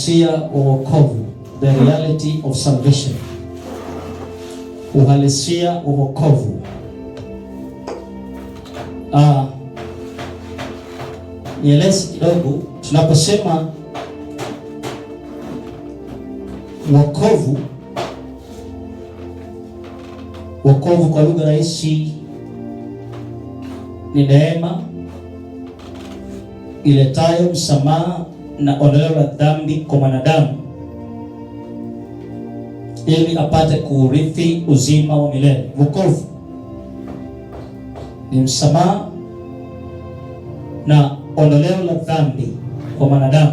Uhalisia wa wokovu, the reality of salvation. Uhalisia wa wokovu. Nieleze kidogo tunaposema wokovu. Wokovu kwa lugha rahisi ni neema iletayo msamaha na ondoleo la dhambi kwa mwanadamu ili apate kuurithi uzima wa milele. Wokovu ni msamaha na ondoleo la dhambi kwa mwanadamu.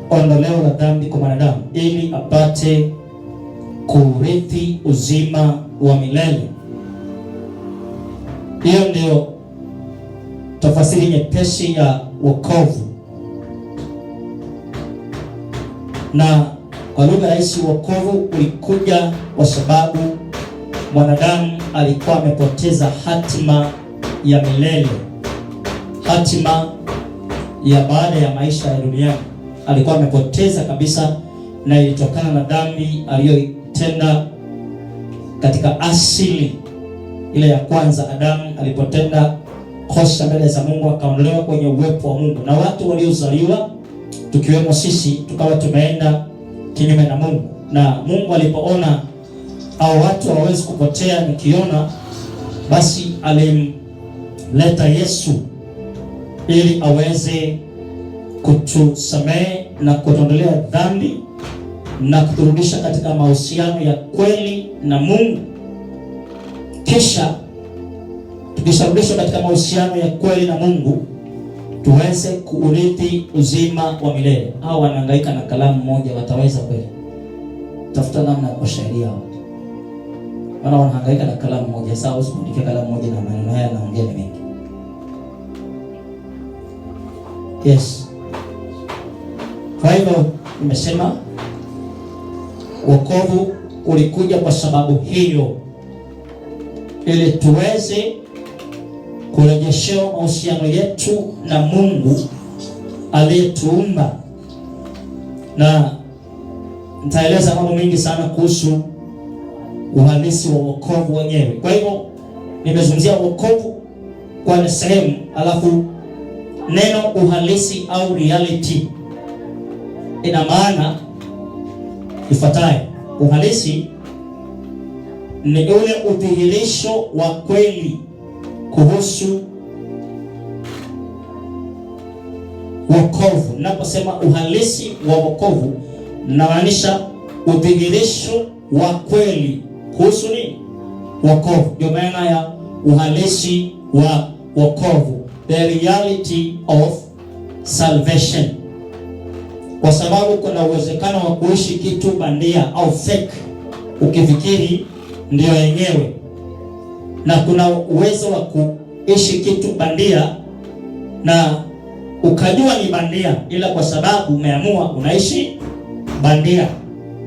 Ondoleo la dhambi kwa mwanadamu ili apate kuurithi uzima wa milele. Hiyo ndio tafasiri nyepesi ya wokovu. Na kwa lugha rahisi, wokovu ulikuja kwa sababu mwanadamu alikuwa amepoteza hatima ya milele, hatima ya baada ya maisha ya duniani. Alikuwa amepoteza kabisa, na ilitokana na dhambi aliyoitenda katika asili ile ya kwanza. Adamu alipotenda kosa mbele za Mungu, akaondolewa kwenye uwepo wa Mungu, na watu waliozaliwa tukiwemo sisi tukawa tumeenda kinyume na Mungu. Na Mungu alipoona hao watu hawawezi kupotea nikiona, basi alimleta Yesu ili aweze kutusamehe na kutuondolea dhambi na kuturudisha katika mahusiano ya kweli na Mungu. Kisha tukisharudishwa katika mahusiano ya kweli na Mungu, tuweze kuurithi uzima wa milele. Hao wanahangaika na kalamu moja, wataweza kweli? Tafuta namna ya kushahidia watu. Wanahangaika na kalamu moja, sawa, usiandike kalamu moja na maneno haya naongea ni mengi. Yes. Kwa hivyo nimesema wokovu ulikuja kwa sababu hiyo, ili tuweze kurejeshewa mahusiano yetu na Mungu aliyetuumba. Na nitaeleza mambo mengi sana kuhusu uhalisi wa wokovu wenyewe. Kwa hivyo nimezungumzia wokovu kwa sehemu, alafu neno uhalisi au reality ina maana ifuatayo. Uhalisi ni ule udhihirisho wa kweli kuhusu wokovu. Ninaposema uhalisi wa wokovu, namaanisha udhihirisho wa kweli kuhusu nini? Wokovu. Ndio maana ya uhalisi wa wokovu, the reality of salvation. Kwa sababu kuna uwezekano wa kuishi kitu bandia au fake ukifikiri ndio yenyewe, na kuna uwezo wa kuishi kitu bandia na ukajua ni bandia, ila kwa sababu umeamua unaishi bandia.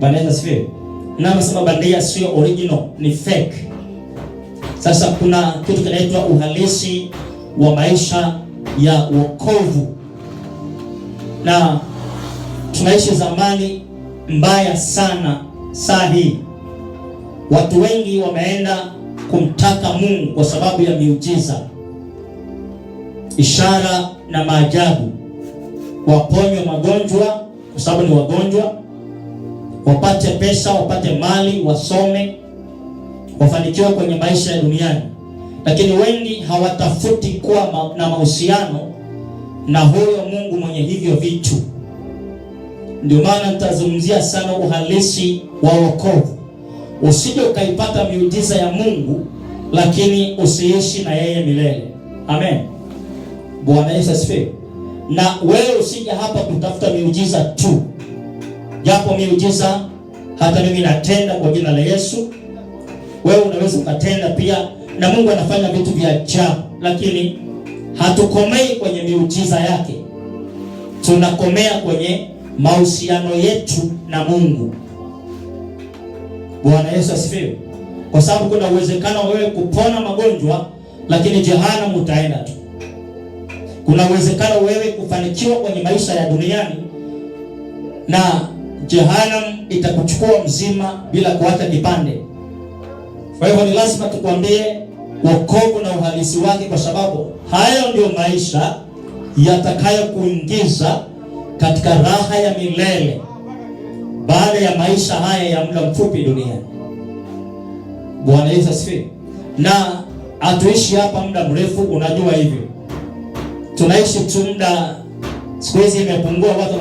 Bandia sio. Na nasema bandia sio original, ni fake. Sasa kuna kitu kinaitwa uhalisi wa maisha ya wokovu. Na tunaishi zamani mbaya sana saa hii. Watu wengi wameenda kumtaka Mungu kwa sababu ya miujiza, ishara na maajabu. Waponywe magonjwa kwa sababu ni wagonjwa, wapate pesa, wapate mali, wasome, wafanikiwe kwenye maisha ya duniani. Lakini wengi hawatafuti kuwa na mahusiano na huyo Mungu mwenye hivyo vitu. Ndio maana nitazungumzia sana uhalisi wa wokovu. Usije ukaipata miujiza ya Mungu lakini usiishi na yeye milele. Amen. Bwana Yesu asifiwe. Na wewe usije hapa kutafuta miujiza tu. Japo miujiza hata mimi natenda kwa jina la Yesu, wewe unaweza ukatenda pia, na Mungu anafanya vitu vya ajabu. Lakini hatukomei kwenye miujiza yake, tunakomea kwenye mahusiano yetu na Mungu. Bwana Yesu asifiwe. Kwa sababu kuna uwezekano wewe kupona magonjwa, lakini jehanamu utaenda tu. kuna uwezekano wewe kufanikiwa kwenye maisha ya duniani na Jehanamu itakuchukua mzima bila kuacha kipande. Kwa hivyo ni lazima tukwambie wokovu na uhalisi wake, kwa sababu hayo ndio maisha yatakayokuingiza katika raha ya milele baada ya maisha haya ya muda mfupi duniani. Bwana Yesu asifiwe. Na hatuishi hapa muda mrefu, unajua hivyo. Tunaishi tu muda, siku hizi imepungua, watu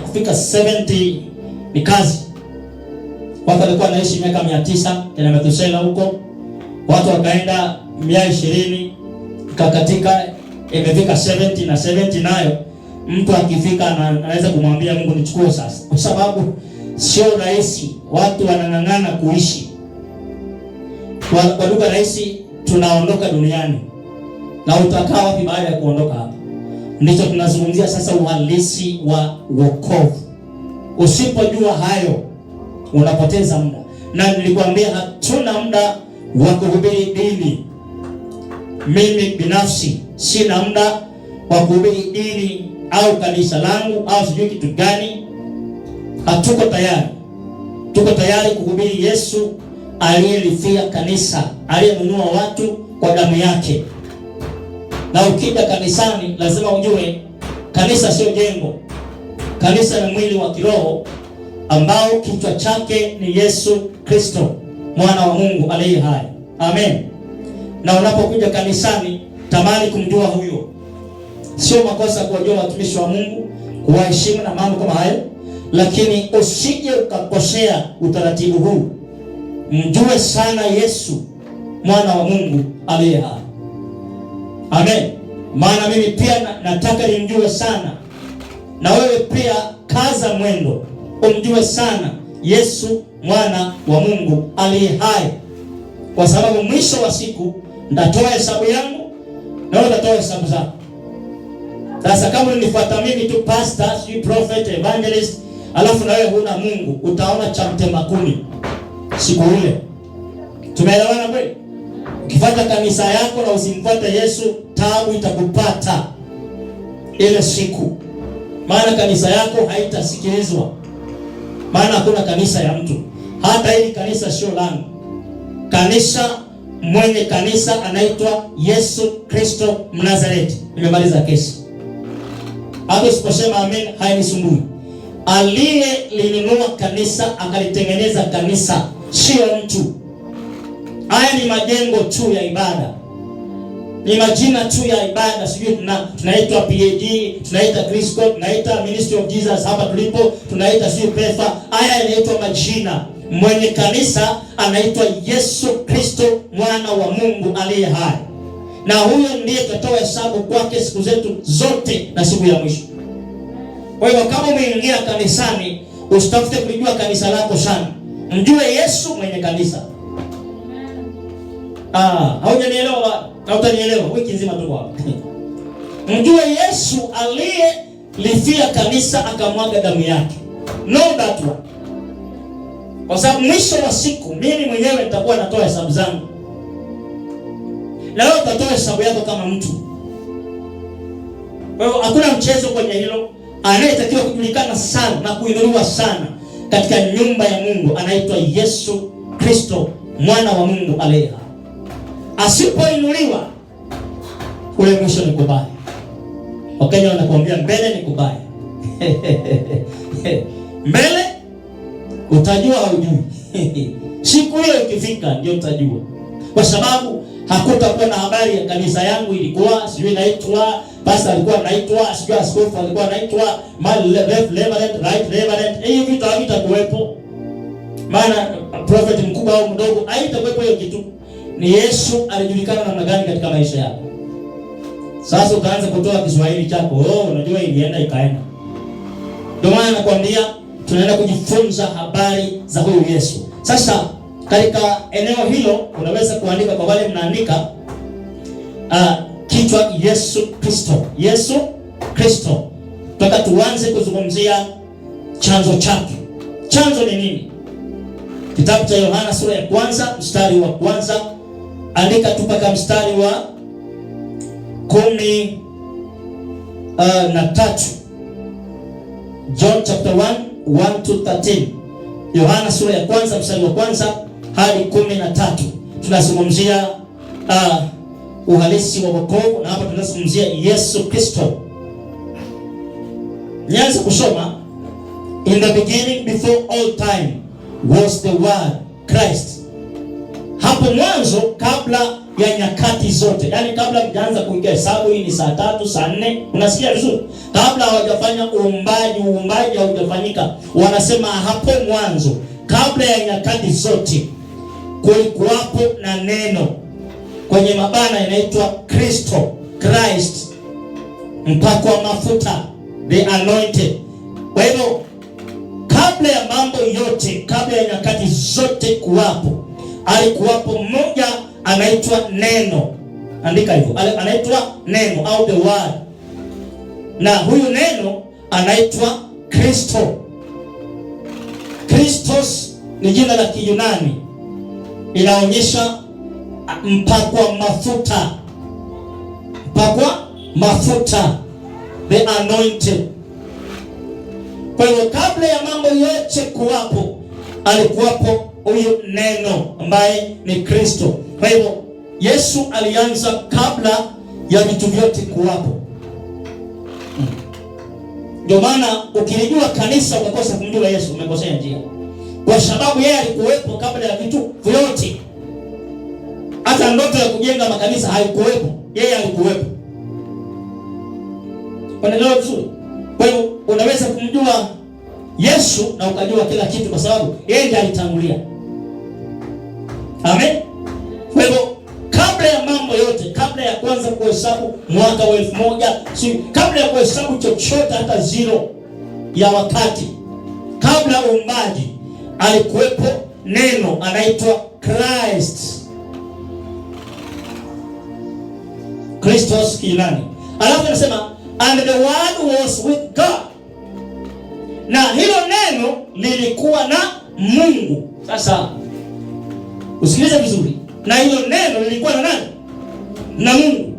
kufika 70 ni kazi. Watu walikuwa wanaishi miaka 900 na Metusela huko, watu wakaenda 120 kakatika, imefika 70 na 70 nayo mtu akifika anaweza kumwambia Mungu nichukue sasa, kwa sababu sio rahisi. Watu wanang'ang'ana kuishi kwa lugha rahisi, tunaondoka duniani na utakaa wapi baada ya kuondoka hapa? Ndicho tunazungumzia sasa, uhalisi wa wokovu. Usipojua hayo unapoteza muda, na nilikwambia hatuna muda wa kuhubiri dini. Mimi binafsi sina muda wa kuhubiri dini au kanisa langu au sijui kitu gani. Hatuko tayari. Tuko tayari kuhubiri Yesu aliyelifia kanisa, aliyenunua watu kwa damu yake. Na ukija kanisani lazima ujue kanisa sio jengo. Kanisa ni mwili wa kiroho ambao kichwa chake ni Yesu Kristo, mwana wa Mungu aliye hai. Amen. Na unapokuja kanisani, tamani kumjua huyo. Sio makosa kuwajua watumishi wa Mungu, kuwaheshimu na mambo kama hayo, lakini usije ukakosea utaratibu huu. Mjue sana Yesu, mwana wa Mungu aliye hai. Amen. Maana mimi pia nataka nimjue sana, na wewe pia kaza mwendo umjue sana Yesu, mwana wa Mungu aliye hai, kwa sababu mwisho wa siku ndatoa hesabu yangu na wewe utatoa hesabu zako. Sasa kama unifuata mimi tu pastor, si prophet, evangelist, alafu na wewe huna Mungu, utaona cha mtema kuni siku ile. Tumeelewana kweli? Ukifuata kanisa yako na usimfuate Yesu, taabu itakupata ile siku. Maana kanisa yako haitasikilizwa. Maana hakuna kanisa ya mtu. Hata hili kanisa sio langu. Kanisa, mwenye kanisa anaitwa Yesu Kristo Mnazareti. Nimemaliza kesi. Hapo siposema amen hainisumbui. Aliye linunua kanisa akalitengeneza kanisa, sio mtu. Haya ni majengo tu ya ibada. Ni majina tu ya ibada. Sijui tunaitwa PAG, tunaita Kristo, tunaita Ministry of Jesus hapa tulipo, tunaita sio PEFA. Haya yanaitwa majina. Mwenye kanisa anaitwa Yesu Kristo, mwana wa Mungu aliye hai. Na huyo ndiye tutatoa hesabu kwake siku zetu zote na siku ya mwisho. Kwa hiyo kama umeingia kanisani, usitafute kujua kanisa lako sana. Mjue Yesu mwenye kanisa. Haujanielewa na utanielewa wiki nzima tu hapa. Mjue Yesu aliye lifia kanisa akamwaga damu yake. Know that one. Kwa sababu mwisho wa siku mimi mwenyewe nitakuwa natoa hesabu zangu. Na wewe utatoa hesabu yako kama mtu. Kwa hivyo hakuna mchezo kwenye hilo. Anayetakiwa kujulikana sana na kuinuliwa sana katika nyumba ya Mungu anaitwa Yesu Kristo, mwana wa Mungu aliye hai. Asipoinuliwa, kule mwisho ni kubaya. Wakenya wanakuambia mbele ni kubaya. Mbele utajua haujui. Siku ile ukifika ndio utajua. Kwa sababu hakutakuwa na habari ya kanisa yangu ilikuwa, sijui naitwa, pastor alikuwa anaitwa, sijui askofu alikuwa anaitwa, reverend, right reverend. Hiyo vitu havitakuwepo. Maana prophet mkubwa au mdogo haitakuwepo hiyo kitu. Ni Yesu alijulikana namna gani katika maisha yako. Sasa utaanza kutoa Kiswahili chako. Unajua ilienda ikaenda. Ndio maana nakwambia tunaenda kujifunza habari za huyu Yesu. Sasa katika eneo hilo unaweza kuandika, kwa wale mnaandika kichwa Yesu Kristo. Yesu Kristo. Tutaka tuanze kuzungumzia chanzo chake. Chanzo ni nini? Kitabu cha Yohana sura ya 1 mstari wa 1. Andika tu mpaka mstari wa na 3. John chapter 1 to 13. Yohana sura ya kwanza mstari wa kwanza hadi 13. Tunazungumzia uhalisi wa wokovu, na hapa tunazungumzia Yesu Kristo. Nianze kusoma. In the beginning, before all time, was the word, Christ. Hapo mwanzo, kabla ya nyakati zote, yani kabla mjaanza kuingia hesabu, hii ni saa 3, saa 4, unasikia vizuri? Kabla hawajafanya uumbaji haujafanyika, wanasema hapo mwanzo, kabla ya nyakati zote, kulikuwapo na neno. Kwenye mabana inaitwa Kristo, Christ, mpakwa mafuta, the anointed. Kwa hivyo kabla ya mambo yote, kabla ya nyakati zote kuwapo, alikuwapo mmoja anaitwa neno. Andika hivyo, anaitwa neno au the word. Na huyu neno anaitwa Kristo. Christos ni jina la Kiyunani, inaonyesha mpakwa mafuta. Mpakwa mafuta, the anointed. Kwa hiyo kabla ya mambo yote kuwapo, alikuwapo huyu neno ambaye ni Kristo. Kwa hivyo Yesu alianza kabla ya vitu vyote kuwapo. Ndio maana ukilijua kanisa ukakosa kumjua Yesu, umekosea njia. Kwa sababu yeye alikuwepo kabla ya vitu vyote. Hata ndoto ya kujenga makanisa haikuwepo, yeye alikuwepo. Unaelewa vizuri? Kwa hiyo unaweza kumjua Yesu na ukajua kila kitu, kwa sababu yeye ndiye alitangulia. Amen. Kwa hivyo kabla ya mambo yote, kabla ya kwanza kuhesabu mwaka wa 1000, kabla ya kuhesabu chochote, hata zero ya wakati, kabla uumbaji, alikuwepo neno anaitwa Christ. Christos Kiyunani. Alafu anasema and the word was with God. Na hilo neno lilikuwa na Mungu. Sasa usikilize vizuri. Na hilo neno lilikuwa na nani? Na Mungu.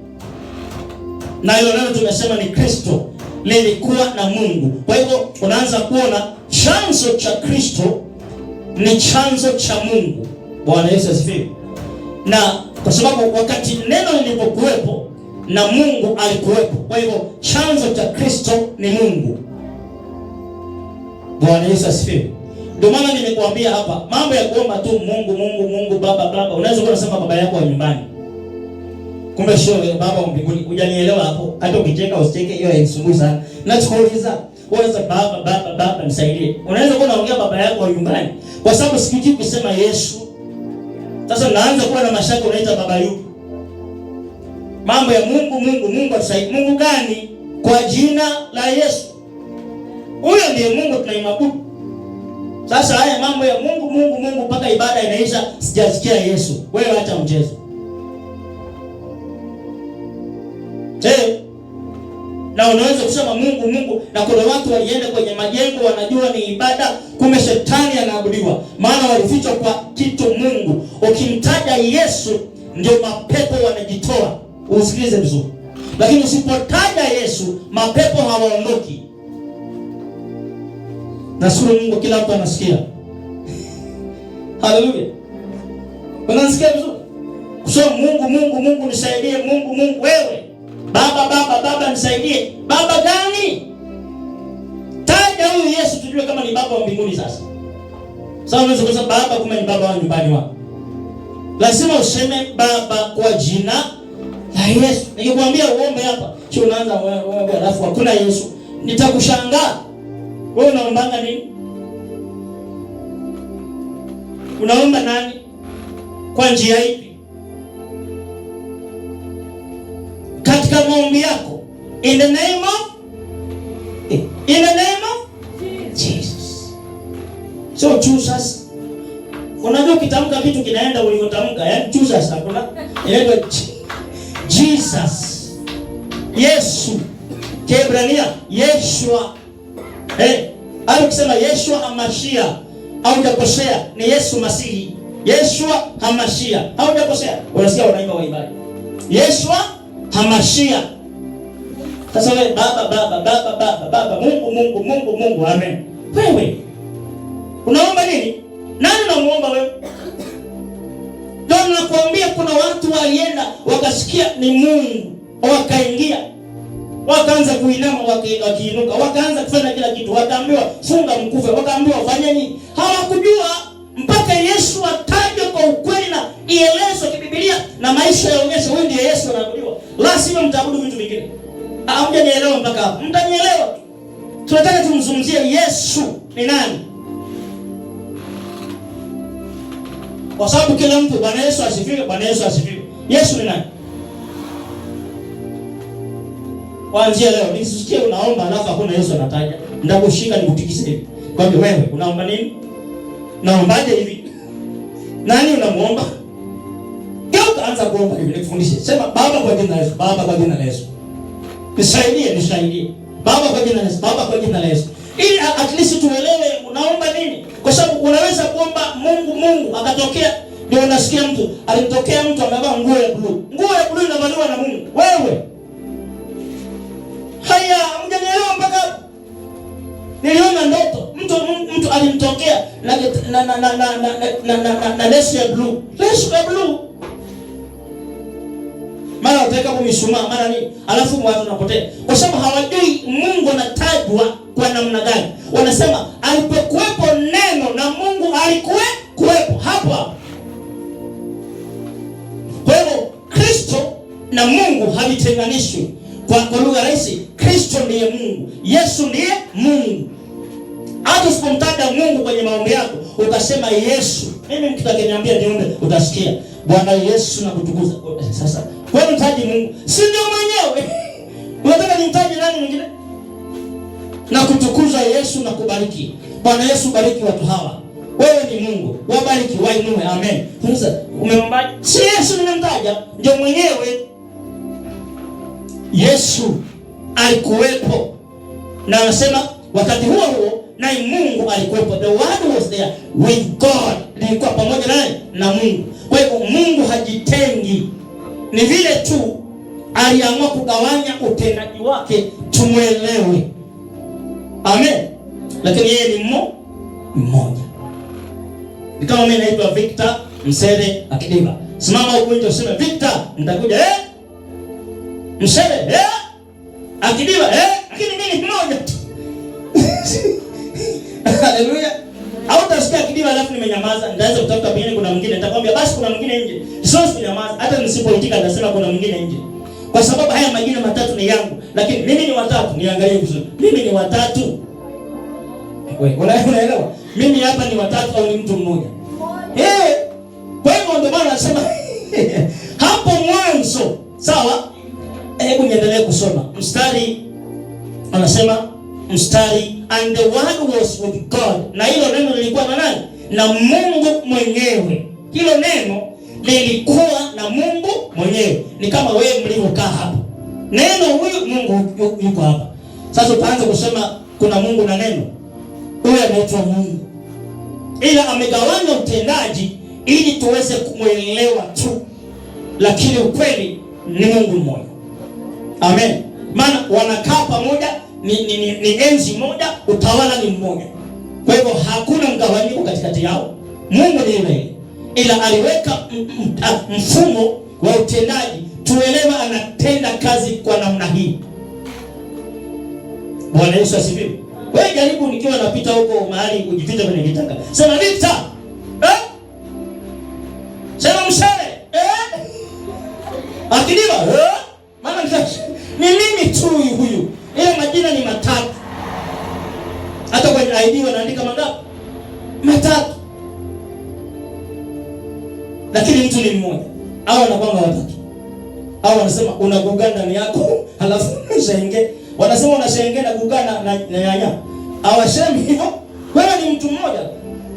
Na hilo neno tumesema ni Kristo, lilikuwa na Mungu. Kwa hivyo unaanza kuona chanzo cha Kristo ni chanzo cha Mungu. Bwana Yesu asifiwe. Na kwa sababu wakati neno lilipokuwepo na Mungu alikuwepo, kwa hivyo chanzo cha Kristo ni Mungu. Bwana Yesu asifiwe. Ndio maana nimekuambia hapa, mambo ya kuomba tu Mungu baba. Unaweza kusema baba yako wa nyumbani, kumbe sio baba wa mbinguni. Hujanielewa hapo. Hata ukicheka usicheke, hiyo haisumbui sana. Nachokuuliza, unaweza baba nisaidie. Unaweza kuwa unaongea baba yako wa nyumbani, kwa sababu sikiji kusema Yesu. Sasa naanza kuwa na mashaka, unaita baba yupi? Mambo ya Mungu atusaidie. Mungu gani? Kwa jina la Yesu. Huyo ndiye Mungu tunaimwabudu. Sasa haya mambo ya Mungu mpaka ibada inaisha sijasikia Yesu. Wewe acha mchezo. Na unaweza kusema Mungu na kuna watu walienda kwenye majengo wanajua ni ibada, kumbe shetani anaabudiwa. Maana walifichwa kwa kitu Mungu. Ukimtaja Yesu ndio mapepo wanajitoa. Usikilize vizuri. Lakini usipotaja Yesu, mapepo hawaondoki. Nashukuru Mungu kila mtu anasikia. Haleluya. Unasikia vizuri? Kusema Mungu nisaidie, Mungu wewe. Baba nisaidie. Baba gani? Taja huyu Yesu tujue kama ni baba wa mbinguni sasa. Sasa unaweza kusema baba kumbe ni baba wa nyumbani wako. Lazima useme baba kwa jina la Yesu. Nikikwambia uombe hapa, sio unaanza wewe alafu hakuna Yesu. Nitakushangaa. Wewe unaomba nini? Unaomba nani? Kwa njia ipi? Katika maombi yako, in the name of Jesus. So Jesus. Unajua ukitamka kitu kinaenda ulivyotamka, yani Jesus hakuna. Inaitwa Jesus. Yesu. Kiebrania Yeshua. Au ukisema Yeshua Hamashia, haujakosea, ni Yesu Masihi. Yeshua Hamashia, haujakosea. Unasikia wanaimba waimbaji. Yeshua Hamashia. Sasa wewe baba, Mungu, amen. Wewe unaomba nini? Nani unamuomba wewe? Ndio nakwambia kuna watu walienda wakasikia ni Mungu, wakaingia wakaanza kuinama, wakiinuka, wakaanza kufanya kila kitu, wakaambiwa funga mkufe, wakaambiwa fanya nini. Hawakujua mpaka Yesu atajwe kwa ukweli na ielezwe kibiblia na maisha yaonyeshe huyu ndiye Yesu anaabudiwa. La sivyo mtaabudu vitu vingine. Hamjanielewa mpaka hapo. Mtanielewa. Tunataka tumzungumzie Yesu ni nani? Kwa sababu kila mtu, Bwana Yesu asifiwe, Bwana Yesu asifiwe. Yesu ni nani? Kuanzia leo nisikie unaomba alafu hakuna Yesu anataja. Ndakushika nikutikise hivi. Kwani wewe unaomba nini? Naombaje hivi? Nani unamuomba? Geuka anza kuomba hivi, nikufundishe. Sema Baba kwa jina la Yesu, Baba kwa jina la Yesu. Nisaidie. Baba kwa jina la Yesu, Baba kwa jina la Yesu. Ili at least tuelewe unaomba nini. Kwa sababu unaweza kuomba Mungu akatokea, ndio unasikia mtu alitokea mtu amevaa nguo ya blue. Nguo ya blue inavaliwa na Mungu. Wewe. Haya, mjanielewa mpaka hapo? Niliona ndoto. Mtu alimtokea na leso ya blue. Leso ya blue. Mara utaweka mishumaa, mara nini? Alafu watu wanapotea. Kwa sababu hawajui Mungu anatajwa kwa namna gani. Wanasema alipokuwepo neno na Mungu alikuwepo hapo. Kwa hivyo Kristo na Mungu havitenganishwi. Kwa lugha rahisi, Kristo ndiye Mungu, Yesu ndiye Mungu. Hata usipomtaja Mungu kwenye maombi yako, ukasema Yesu, mimi mkitaniambia niombe, utasikia Bwana Yesu na kutukuza. Sasa wewe mtaji Mungu, si ndio mwenyewe? Unataka nimtaje nani mwingine? Na kutukuza Yesu na kubariki. Bwana Yesu, bariki watu hawa. Wewe ni Mungu, wabariki, wainue, amen. Sasa umemwomba, si Yesu nimemtaja, ndio mwenyewe. Yesu alikuwepo. Na anasema wakati huo naye Mungu alikuwepo. The word was there with God. Alikuwa pamoja naye na Mungu. Kwa hiyo Mungu hajitengi. Ni vile tu aliamua kugawanya utendaji wake tumuelewe. Amen. Lakini yeye ni mmoja. Ni kama mimi naitwa Victor Msele Akidiba. Simama huko nje useme Victor, nitakuja Msele Akidiba lakini mimi ni mmoja tu. Haleluya. Au utasikia Akidiba alafu nimenyamaza, nitaanza kutafuta pengine kuna mwingine, nitakwambia basi kuna mwingine nje. Sio kunyamaza, hata nisipoitika nitasema kuna mwingine nje. Kwa sababu haya majina matatu ni yangu, lakini mimi ni watatu. Niangalie vizuri. Mimi ni watatu. Wewe unaelewa? Mimi hapa ni watatu au ni mtu mmoja? Kwa hivyo ndio maana nasema hapo mwanzo, sawa? Hebu niendelee kusoma. Mstari and the word was with God. Na hilo neno lilikuwa na nani? Na Mungu mwenyewe. Hilo neno lilikuwa na Mungu mwenyewe. Ni kama wewe mlivyokaa hapa. Neno huyu Mungu yuko hapa. Sasa utaanza kusema kuna Mungu na neno. Huyu anaitwa Mungu. Ila amegawanya utendaji ili tuweze kumuelewa tu. Lakini ukweli ni Mungu mmoja. Amen. Maana wanakaa pamoja, ni enzi moja, utawala ni mmoja. Kwa hivyo hakuna mgawanyiko katikati yao. Mungu ni yule. Ila aliweka mfumo wa utendaji tuelewe anatenda kazi kwa namna hii. Bwana Yesu asifiwe. Wewe jaribu nikiwa napita huko mahali ujifiche kwenye kitaka. Sema Victor. Sema Msele. Akidiba. Maana ni mimi tu huyu. Ile majina ni matatu. Hata kwenye ID wanaandika mangapi? Matatu. Lakini mtu ni mmoja. Hao wanakuwa watatu. Hao wanasema unaguga ndani yako, halafu unashenge. Wanasema unashenge na guga na nyanya. Hawasemi hivyo. Wewe ni mtu mmoja.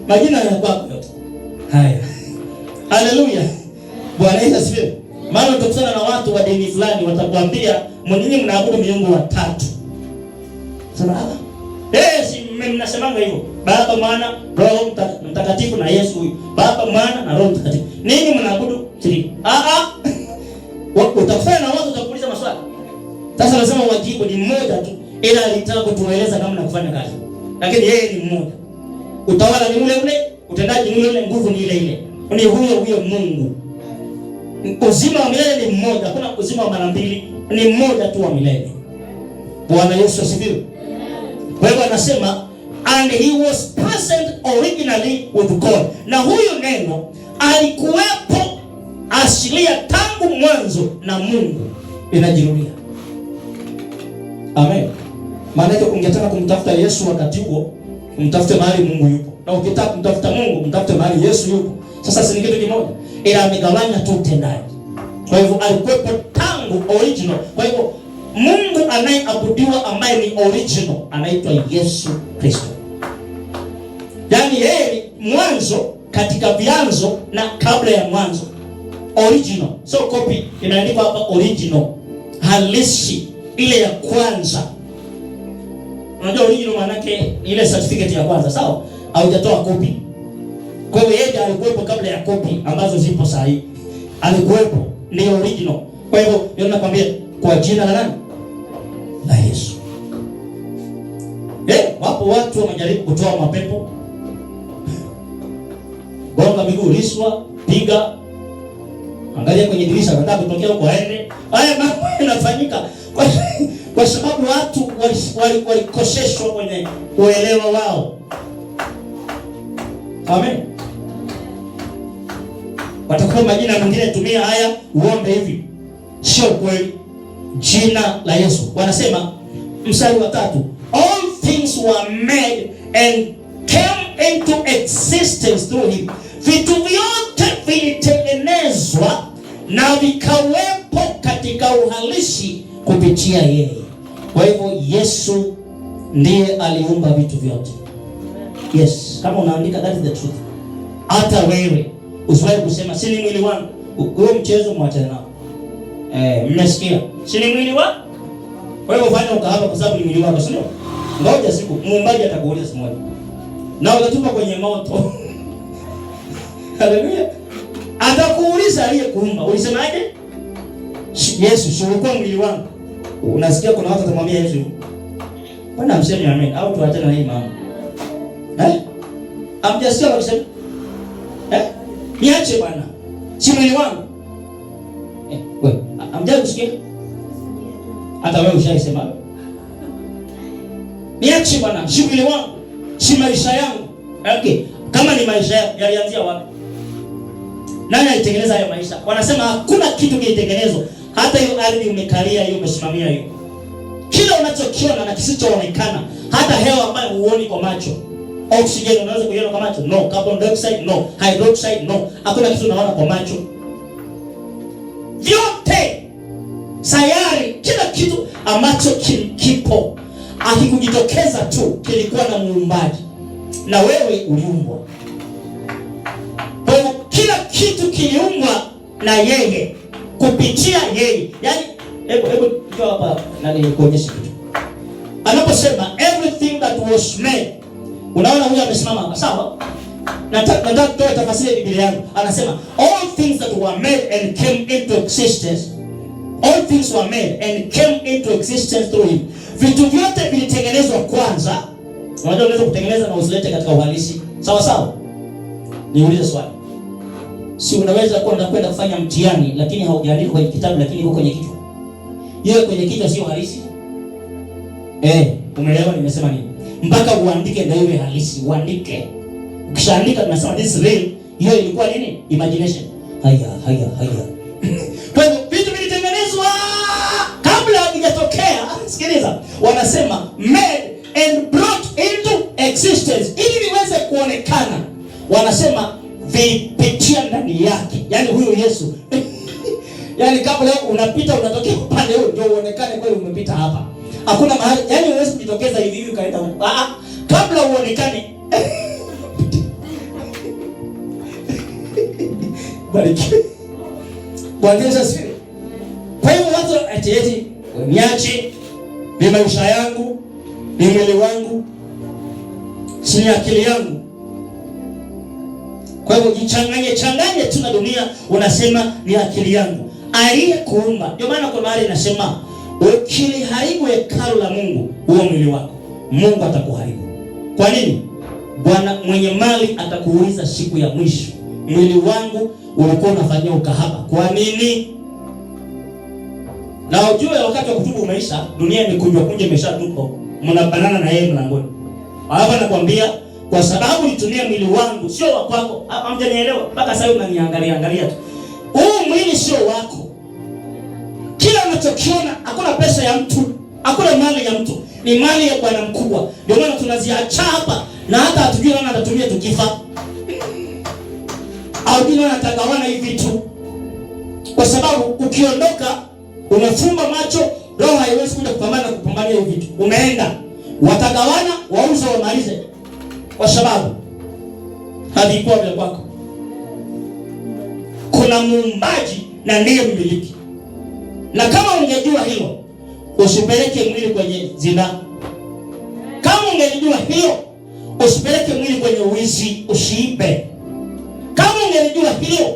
Majina yanakuwa yote. Haya. Haleluya. Bwana Yesu asifiwe. Maana utakutana na watu wa dini fulani watakwambia mwenyewe mnaabudu miungu watatu. Sema si mnasemanga hivyo. Baba, Mwana, Roho Mtakatifu na Yesu huyu. Baba, Mwana na Roho Mtakatifu. Nini mnaabudu? Utakutana na watu utakuuliza maswali. Sasa lazima wajibu ni mmoja tu, ila alitaka kutueleza namna kufanya kazi. Lakini yeye ni mmoja. Utawala ni ule ule, utendaji ni ule ule, nguvu ni ile ile. Ni huyo Mungu. Uzima wa milele ni mmoja, hakuna uzima wa mara mbili, ni mmoja tu wa milele. Bwana Yesu asifiwe. Kwa hivyo anasema and he was present originally with God. Na huyo neno alikuwepo asilia tangu mwanzo na Mungu. Inajirudia. Amen. Maana yake ungetaka kumtafuta Yesu wakati huo, umtafute mahali Mungu yupo. Na ukitaka kumtafuta Mungu, mtafute mahali Yesu yupo. Sasa si kitu kimoja, ila amegawanya tu utendaji. Kwa hivyo alikuwepo tangu original. Kwa hivyo Mungu anayeabudiwa ambaye ni original anaitwa Yesu Kristo. Yaani yeye ni mwanzo katika vyanzo na kabla ya mwanzo. Original. So copy inaandikwa hapa original. Halisi, ile ya kwanza. Unajua original maana yake ile certificate ya kwanza, sawa? Haujatoa copy. Kwa hiyo yeye alikuwepo kabla ya copy ambazo zipo sahihi. Alikuwepo, ni original. Kwa hivyo ndio nakwambia kwa jina la nani? La Yesu. Wapo watu wamejaribu kutoa mapepo. Gonga miguu, liswa, piga. Angalia kwenye dirisha, anataka kutokea huko aende. Haya mambo yanafanyika kwa sababu watu walikoseshwa kwenye uelewa wao. Amen. Watakuwa majina mengine tumia haya uombe hivi. Sio kweli. Jina la Yesu. Wanasema mstari wa 3. All things were made and came into existence through him. Vitu vyote vilitengenezwa na vikawepo katika uhalisi kupitia yeye. Kwa hivyo Yesu ndiye aliumba vitu vyote. Yes, kama unaandika that is the truth. Hata wewe usiwahi kusema si ni mwili wangu. Huo mchezo mwachane nao. Mmesikia? Si ni mwili wangu. Kwa hivyo fanya ukahaba kwa sababu ni mwili wako, sio? Ngoja siku muumbaji atakuuliza siku moja. Na utatupa kwenye moto. Haleluya. Atakuuliza aliyekuumba. Ulisemaje? Yesu, si ulikuwa mwili wangu. Unasikia kuna watu watamwambia Yesu, "Bwana amseme amen." Au tuachane na hii mama. Amjasikia wakisema? Niache bwana. Si mwili wangu. Wewe, amjai kusikia? Hata wewe ushaisema. Niache bwana, si mwili wangu. Si maisha yangu. Okay. Kama ni maisha yalianzia wapi? Nani alitengeneza hayo maisha? Wanasema hakuna kitu kilitengenezwa. Hata hiyo ardhi umekalia, hiyo umesimamia hiyo. Kila unachokiona na kisichoonekana, hata hewa ambayo huoni kwa macho. Oxygen unaweza kuiona kwa macho? No. Carbon dioxide? No. Hydroxide? No. Hakuna kitu unaona kwa macho. Vyote, sayari, kila kitu ambacho kipo akikujitokeza tu kilikuwa na muumbaji. Na wewe uliumbwa. Kwa hiyo kila kitu kiliumbwa na yeye, kupitia yeye. Yaani hebu njoo hapa na nikuonyeshe kitu. Anaposema everything that was made. Unaona huyu amesimama hapa, sawa? Nataka kutoa tafsiri ya Biblia yangu. Anasema all things that were made and came into existence. All things were made and came into existence through him. Vitu vyote vilitengenezwa kwanza. Unajua unaweza kutengeneza na usilete katika uhalisi. Sawa sawa? Niulize swali. Si unaweza kwenda kufanya mtihani lakini haujaandika kwenye kitabu lakini iko kwenye kichwa. Yeye kwenye kichwa sio halisi. Umeelewa nimesema nini? Mpaka uandike ndio iwe halisi, uandike. Ukishaandika tunasema this is real. Hiyo ilikuwa nini? Imagination. Haya. Kwa hivyo vitu vilitengenezwa kabla havijatokea. Sikiliza. Wanasema made and brought into existence. Ili viweze kuonekana. Wanasema vipitia ndani yake. Yaani huyo Yesu. Yaani kabla unapita unatokea upande huo ndio uonekane kweli umepita hapa. Hakuna mahali, yaani unaweza kujitokeza hivi kaenda huko. Kabla uonekane. Barikiwe. Bwana Yesu asifiwe. Kwa hiyo watu eti niache ni maisha yangu, ni mwili wangu, si akili yangu. Kwa hivyo jichanganye tuna dunia unasema ni akili yangu. Aliyekuumba. Ndio maana kwa mahali nasema Ukiliharibu hekalu la Mungu, huo mwili wako, Mungu atakuharibu. Kwa nini? Bwana mwenye mali atakuuliza siku ya mwisho, mwili wangu ulikuwa unafanyia ukahaba kwa nini? Na ujue wakati wa kutubu umeisha, dunia imekunjwa kunje, imeshatupwa, mnabanana na yeye mlangoni. Hapa nakwambia, kwa sababu nitumia mwili wangu, sio wa kwako. Hamjanielewa mpaka sasa unaniangalia angalia tu. Huu mwili sio wako. Kila unachokiona, hakuna pesa ya mtu, hakuna mali ya mtu, ni mali ya Bwana mkubwa. Ndio maana tunaziacha hapa na hata hatujui nani atatumia tukifa. Au ndio anatagawana hivi vitu. Kwa sababu ukiondoka, umefumba macho, roho haiwezi kuja kupambania hivi vitu. Umeenda, watagawana, wauze, wamalize. Kwa sababu havikuwa vya kwako. Kuna muumbaji na ndiye mmiliki. Na kama ungejua hilo, usipeleke mwili kwenye zina. Kama ungejua hilo, usipeleke mwili kwenye uizi, usiibe. Kama ungejua hilo,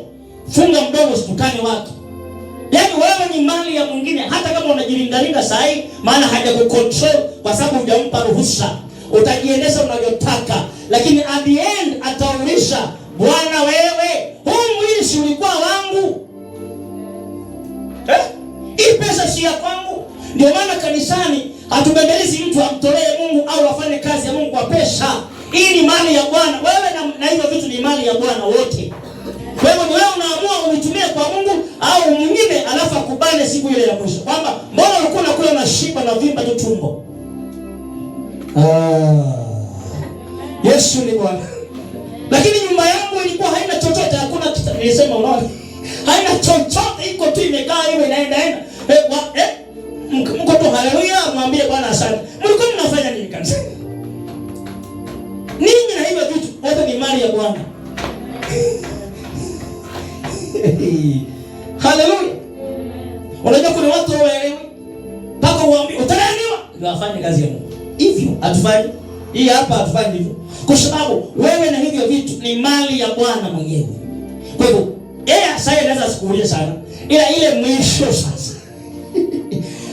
funga mdomo, usitukane watu. Yaani wewe ni mali ya mwingine, hata kama unajilindalinda sahi, maana hajakucontrol kwa sababu hujampa ruhusa. Utajiendesha unavyotaka, lakini at the end ataulisha, Bwana wewe, huu mwili si ulikuwa wangu? Hii pesa si ya kwangu. Ndio maana kanisani hatubembelezi mtu amtolee Mungu au afanye kazi ya Mungu kwa pesa. Hii ni mali ya Bwana. Wewe na hivyo vitu ni mali ya Bwana wote. Kwa hivyo ni wewe unaamua unitumie kwa Mungu au mwingine, alafu akubane siku ile ya mwisho. Kwamba mbona ulikuwa unakula na shiba na vimba tu tumbo? Yesu ni Bwana. Lakini nyumba yangu ilikuwa haina chochote, hakuna kitu. Nilisema unaona? Haina chochote, iko tu imekaa hiyo inaenda. Mko tu haleluya, mwambie Bwana asante. Mlikuwa mnafanya nini kanisa? Ninyi na hivyo vitu wote ni mali ya Bwana. Haleluya. Unajua kuna watu waelewi mpaka uambie utalaaniwa ndio afanye kazi ya Mungu. Hivyo atufanye. Hii hapa atufanye hivyo. Kwa sababu wewe na hivyo vitu ni mali ya Bwana mwenyewe. Kwa hivyo sasa inaweza sikuuliza sana. Ila ile mwisho sasa.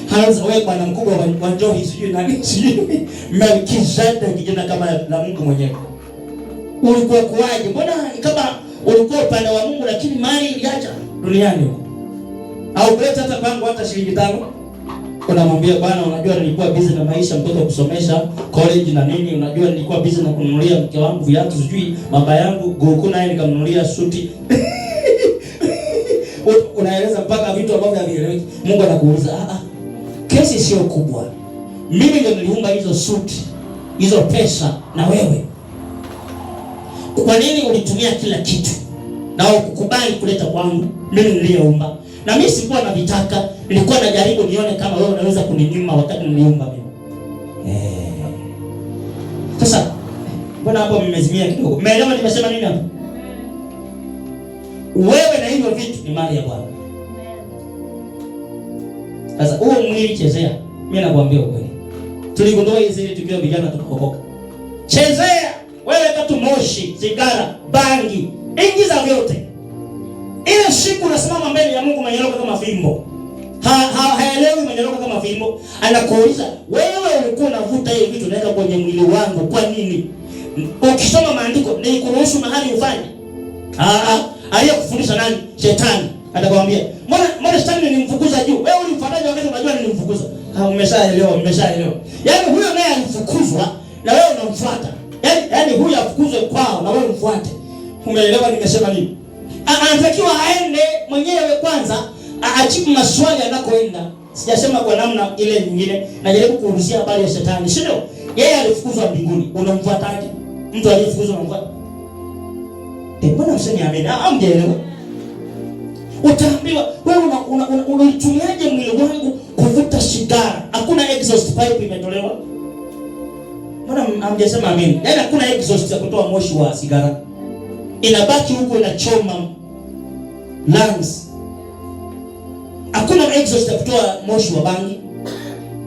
Haanza wewe Bwana mkubwa wa Njohi sijui nani sijui Melkizedeki kijana kama la Mungu mwenyewe. Ulikuwa kuaje? Mbona kama ulikuwa upande wa Mungu lakini mali iliacha duniani huko? Au kuleta hata kwangu hata shilingi 5. Unamwambia Bwana, unajua nilikuwa busy na maisha, mtoto kusomesha college na nini, unajua nilikuwa busy na kununulia mke wangu viatu sijui, baba yangu Goku naye nikamnunulia suti. Unaeleza mpaka vitu ambavyo havieleweki. Mungu anakuuliza, kesi sio kubwa. Mimi ndio niliumba hizo suti, hizo pesa na wewe. Kwa nini ulitumia kila kitu na ukukubali kuleta kwangu? Mimi niliyeumba. Na mimi sikuwa na vitaka, nilikuwa najaribu nione kama wewe unaweza kuninyima wakati niliumba mimi. Sasa mbona hapo mmezimia kidogo? Umeelewa nimesema nini hapo? Wewe na hivyo vitu ni mali ya Bwana. Sasa huo mwili chezea. Mimi nakwambia ukweli. Tuligundua hizi tukiwa vijana tukokoka. Chezea. Wewe katu moshi, sigara, bangi, ingiza vyote. Ile siku unasimama mbele ya Mungu mwenyeroka kama fimbo. Haelewi mwenyeroka kama fimbo. Anakuuliza, wewe ulikuwa unavuta hiyo vitu naweka kwenye mwili wangu kwa nini? Ukisoma maandiko, ni kuruhusu mahali ufanye. Aliyekufundisha nani? Shetani. Atakwambia, mbona shetani nilimfukuza juu? Wewe ulimfuataje wakati unajua nilimfukuza? Umeshaelewa. Yaani huyo naye alifukuzwa na wewe unamfuata. Yaani huyu afukuzwe kwao na wewe umfuate. Umeelewa nimesema nini? Anatakiwa aende mwenyewe kwanza, ajibu maswali anakoenda. Sijasema kwa namna ile nyingine, najaribu kuulizia habari ya shetani. Sio? Yeye alifukuzwa mbinguni, unamfuataje? Mtu aliyefukuzwa unamfuata? Mbona useme amen? Hamjaelewa. Utaambiwa wewe unatumiaje mwili wangu kuvuta sigara? Hakuna exhaust pipe imetolewa. Mbona hamjasema amen? Yaani hakuna exhaust ya kutoa moshi wa sigara. Inabaki huko inachoma lungs. Hakuna exhaust ya kutoa moshi wa bangi.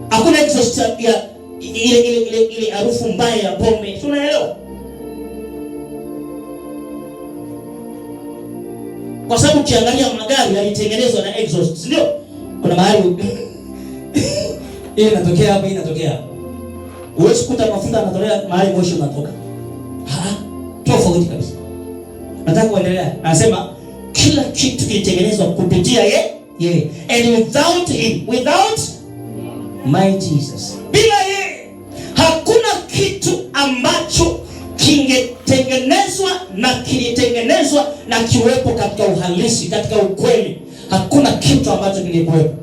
Hakuna exhaust ya ile harufu mbaya ya pombe. Tunaelewa? Kwa sababu ukiangalia magari yalitengenezwa na exhaust, ndio? Kuna mahali Hii inatokea hapa, hii inatokea hapa. Uwezi kukuta mafuta yanatolea mahali moshi unatoka. Tofauti kabisa. Nataka kuendelea. Anasema kila kitu kilitengenezwa kupitia yeye. And without him, without my Jesus. Bila yeye hakuna kitu ambacho kingetengenezwa na kilitengenezwa na kiwepo katika uhalisi, katika ukweli. Hakuna kitu ambacho kingekuwepo.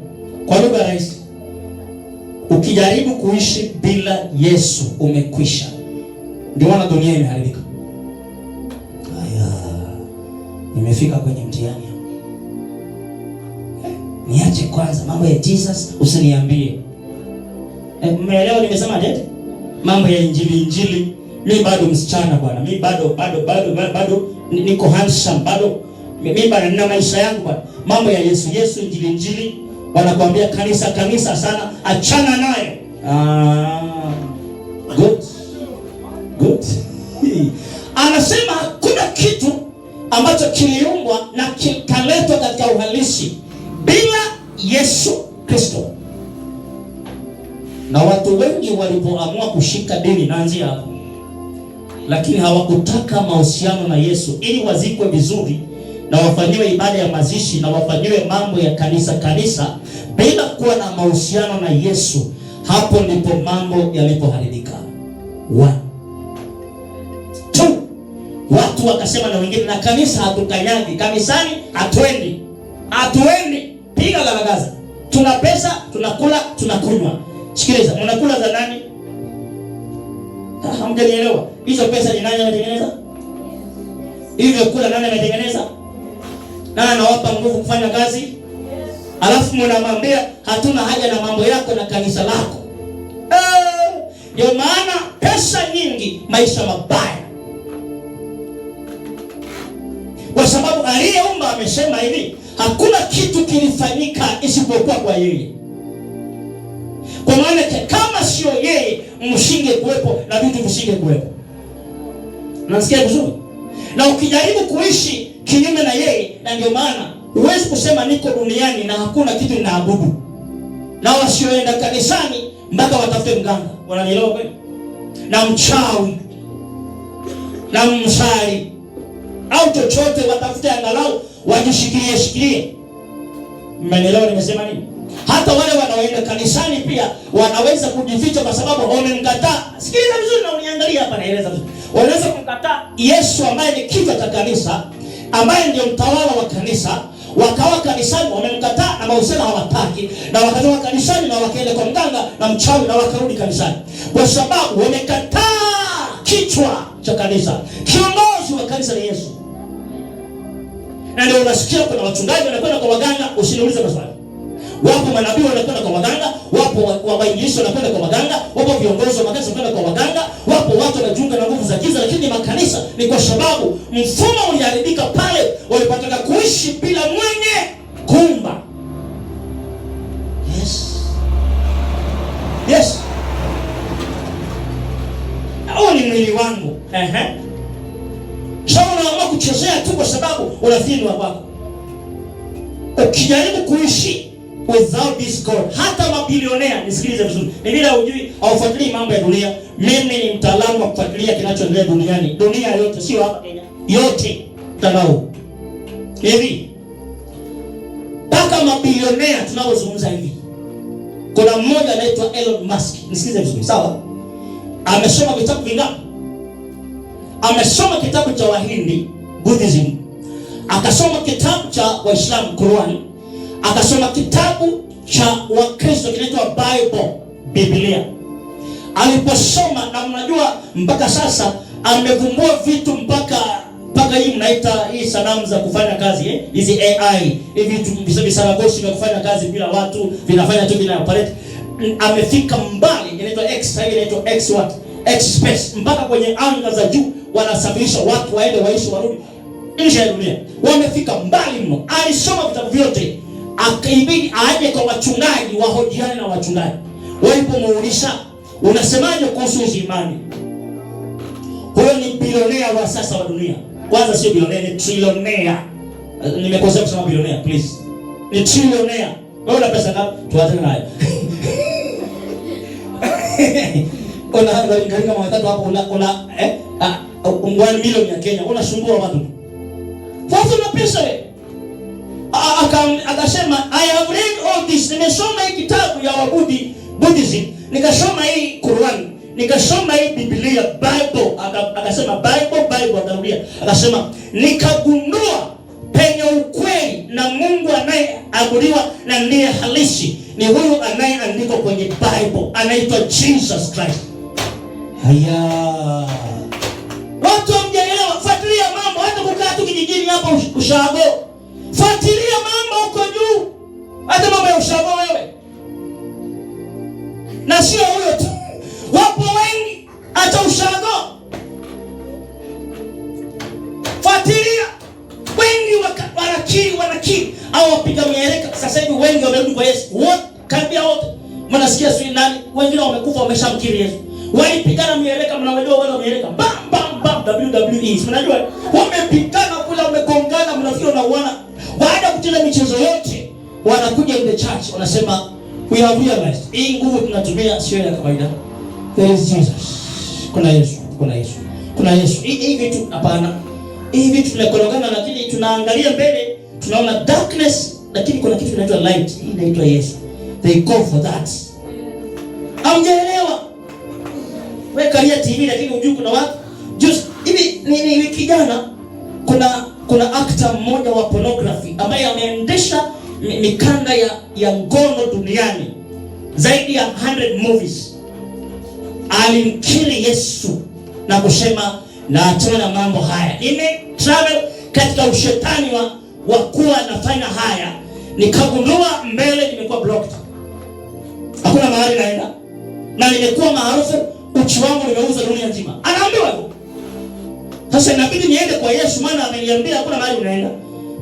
Kwa lugha rahisi, ukijaribu kuishi bila Yesu umekwisha. Ndio maana dunia imeharibika. Nimefika kwenye mtihani. Niache kwanza mambo ya Jesus, usiniambie. Mmeelewa nimesema nini? Mambo ya injili. Mimi bado msichana bwana. Mimi bado niko handsome bado. Mimi bado nina maisha yangu bwana. Mambo ya Yesu injili wanakuambia kanisa sana, achana nayo. Good. Anasema hakuna kitu ambacho kiliumbwa na kikaletwa katika uhalisi bila Yesu Kristo. Na watu wengi walipoamua kushika dini, naanzia hapo, lakini hawakutaka mahusiano na Yesu ili wazikwe vizuri na wafanyiwe ibada ya mazishi na wafanyiwe mambo ya kanisa bila kuwa na mahusiano na Yesu. Hapo ndipo mambo yalipoharibika. Watu wakasema na wengine, na kanisa hatukanyagi, kanisani hatuendi, piga garagaza. Tuna pesa, tunakula, tunakunywa. Sikiliza, mnakula za nani? Hamjanielewa. Hizo pesa ni nani anatengeneza? Hivyo kula nani anatengeneza? Nani anawapa nguvu kufanya kazi? Alafu mnamwambia hatuna haja na mambo yako na kanisa lako. Ndio maana pesa nyingi, maisha mabaya. Kwa sababu aliyeumba amesema hivi, hakuna kitu kilifanyika isipokuwa kwa yeye. Kwa maana kama sio yeye, msinge kuwepo na vitu visinge kuwepo. Unasikia vizuri? Na ukijaribu kuishi kinyume na yeye, na ndio maana huwezi kusema niko duniani na hakuna kitu ninaabudu. Na wasioenda kanisani mpaka watafute mganga. Wananielewa kweli? Na mchawi. Na msali. Au chochote watafute angalau wajishikilie. Mmenielewa nimesema nini? Hata wale wanaoenda kanisani pia wanaweza kujificha kwa sababu wamemkataa. Sikiliza vizuri na uniangalia hapa, naeleza vizuri. Wanaweza kumkataa Yesu ambaye ni kichwa cha kanisa, ambaye ndio mtawala wa kanisa, wakawa kanisani wamemkataa na mahusiano hawataki, na wakatoka kanisani na wakaenda kwa mganga na mchawi na wakarudi kanisani. Kwa sababu wamekataa kichwa cha kanisa. Kiongozi wa kanisa ni Yesu. Na ndio unasikia kuna wachungaji wanakwenda kwa waganga, usiniulize maswali. Wapo manabii wanakwenda kwa waganga, wapo wainjilisti wanakwenda kwa waganga, wapo viongozi wa makanisa wanakwenda kwa waganga, wapo watu wanajiunga na nguvu za giza, lakini makanisa ni kwa sababu mfumo uliharibika pale walipotaka kuishi bila mwenye kuumba. Yes. Hao ni mwili wangu. Sasa unaamua kuchezea tu kwa sababu unafikiri wa kwako. Ukijaribu kuishi without this God, hata mabilionea, nisikilize vizuri. Ni bila hujui au fuatilia mambo ya dunia. Mimi ni mtaalamu wa kufuatilia kinachoendelea duniani. Dunia yote, sio hapa Kenya. Yote mtandao. Hivi. Paka mabilionea tunapozungumza hivi. Kuna mmoja anaitwa Elon Musk. Nisikilize vizuri, sawa? Amesoma vitabu vingapi? Amesoma kitabu cha Wahindi, Buddhism. Akasoma kitabu cha Waislamu, Quran. Akasoma kitabu cha Wakristo kinaitwa Bible, Biblia. Aliposoma, na mnajua mpaka sasa amevumbua vitu mpaka hii mnaita hii sanamu za kufanya kazi, hizi AI, hivi vitu visaragosi vya kufanya kazi bila watu, vinafanya tu bila operate. Amefika mbali, inaitwa X, inaitwa X what? X space, mpaka kwenye anga za juu wanasafirisha watu waende waishi warudi nje ya dunia. Wamefika mbali mno. Alisoma vitabu vyote. Akaibidi aje kwa wachungaji, wahojiane na wachungaji. Walipomuuliza, unasemaje kuhusu imani? Huyo ni bilionea wa sasa wa dunia. Kwanza sio bilionea, ni trilionea. Nimekosea kusema bilionea, please. Ni trilionea. Wewe una pesa ngapi? Tuachane nayo. Una kama watatu hapo una 1 milioni ya Kenya unasumbua watu. Watu na pesa wewe. Akasema I have read all this. Nimesoma hii kitabu ya Buddhism, nikasoma hii Quran, nikasoma hii Biblia, Bible. Akasema Bible akarudia. Akasema nikagundua penye ukweli na Mungu anayeabudiwa na ndiye halisi ni huyu anayeandikwa kwenye Bible, anaitwa Jesus Christ. Haya. Watu mjaelewa, fuatilia mambo hata kukaa tu kijijini hapo ushago. Fuatilia mambo huko juu. Hata mambo ya ushago wewe. Na sio huyo tu. Wapo wengi hata ushago. Fuatilia. Wengi wanakiri au wapiga mieleka. Sasa hivi wengi wamerudi kwa Yesu. Wote karibia wote. Mnasikia sio nani? Wengine wamekufa wameshamkiri Yesu. Walipigana mieleka, mnawajua wale mieleka. Bam bam bam WWE. Mnajua wamepigana kula, wamegongana, mnafikiri unauana. Baada ya kucheza michezo yote, wanakuja in the church wanasema we have realized hii nguvu tunatumia sio ya kawaida. There is Jesus. Kuna Yesu. Hii vitu hapana. Hii vitu tunakorogana, lakini tunaangalia mbele, tunaona darkness, lakini kuna kitu kinaitwa light. Hii inaitwa Yesu. They go for that. Hamjaelewa? Wewe kalia TV lakini hujui kuna watu. Just hivi ni wiki jana kuna actor mmoja wa pornography ambaye ameendesha mikanda ya ngono duniani zaidi ya 100 movies. Alimkiri Yesu na kusema na achana na mambo haya. Travel katika ushetani wa kuwa nafanya haya. Nikagundua mbele nimekuwa blocked. Hakuna mahali naenda. Na nimekuwa maarufu, uchi wangu nimeuza dunia nzima. Anaambiwa hivyo. Sasa inabidi niende kwa Yesu, maana ameniambia hakuna mahali unaenda.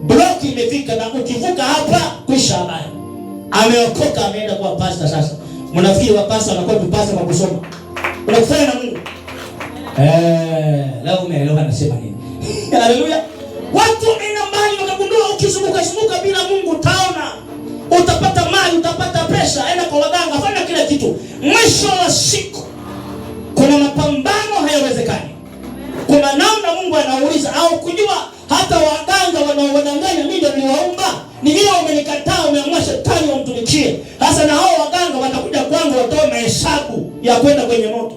Block imefika na ukivuka hapa kwisha habari. Ameokoka, ameenda kwa pastor sasa. Mnafikiri wa pastor wanakuwa tupasa kwa kusoma. Unakufanya na Mungu. Leo umeelewa anasema nini? Haleluya. Watu ina mbali wakagundua ukizunguka bila Mungu utaona. Utapata mali, utapata pesa, enda kwa waganga, fanya kila kitu. Mwisho wa siku kuna mapambano hayawezekani. Kuna namna Mungu anauliza au kujua hata waganga wanaodanganya mimi ndio niwaumba. Ni vile umenikataa, umeamua shetani wamtumikie. Sasa na hao waganga watakuja kwangu watoe mahesabu ya kwenda kwenye moto.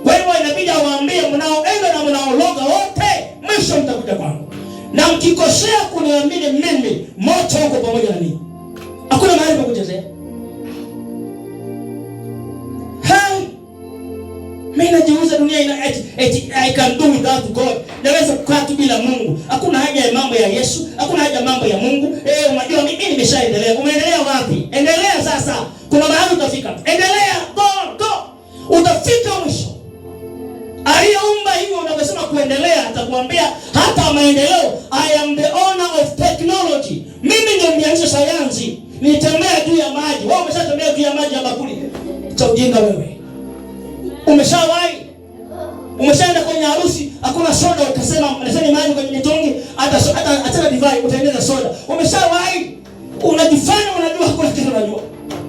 Kwa hivyo inabidi awaambie mnaoenda na mnaologa wote mwisho mtakuja kwangu. Na mkikosea kuniamini mimi, moto uko pamoja na mimi. Hakuna mahali pa kuchezea. Mimi najiuliza dunia ina I can do without God. Naweza kukaa tu bila Mungu. Hakuna haja ya mambo ya Yesu, hakuna haja ya mambo ya Mungu. Unajua mimi nimeshaendelea. Umeendelea wapi? Endelea sasa. Kuna mahali utafika. Endelea, go. Utafika mwisho. Aliyeumba hivyo unavyosema kuendelea atakwambia hata maendeleo. I am the owner of technology. Mimi ndio nianzisha sayansi. Nitembea juu ya maji. Wewe umeshatembea juu ya maji ya bakuli. Cha ujinga wewe. Umeshawahi? Umeshaenda kwenye harusi, hakuna soda ukasema nasema maji kwenye mitungi, hata divai utaendeleza soda. Umeshawahi? Unajifanya unajua hakuna kitu unajua.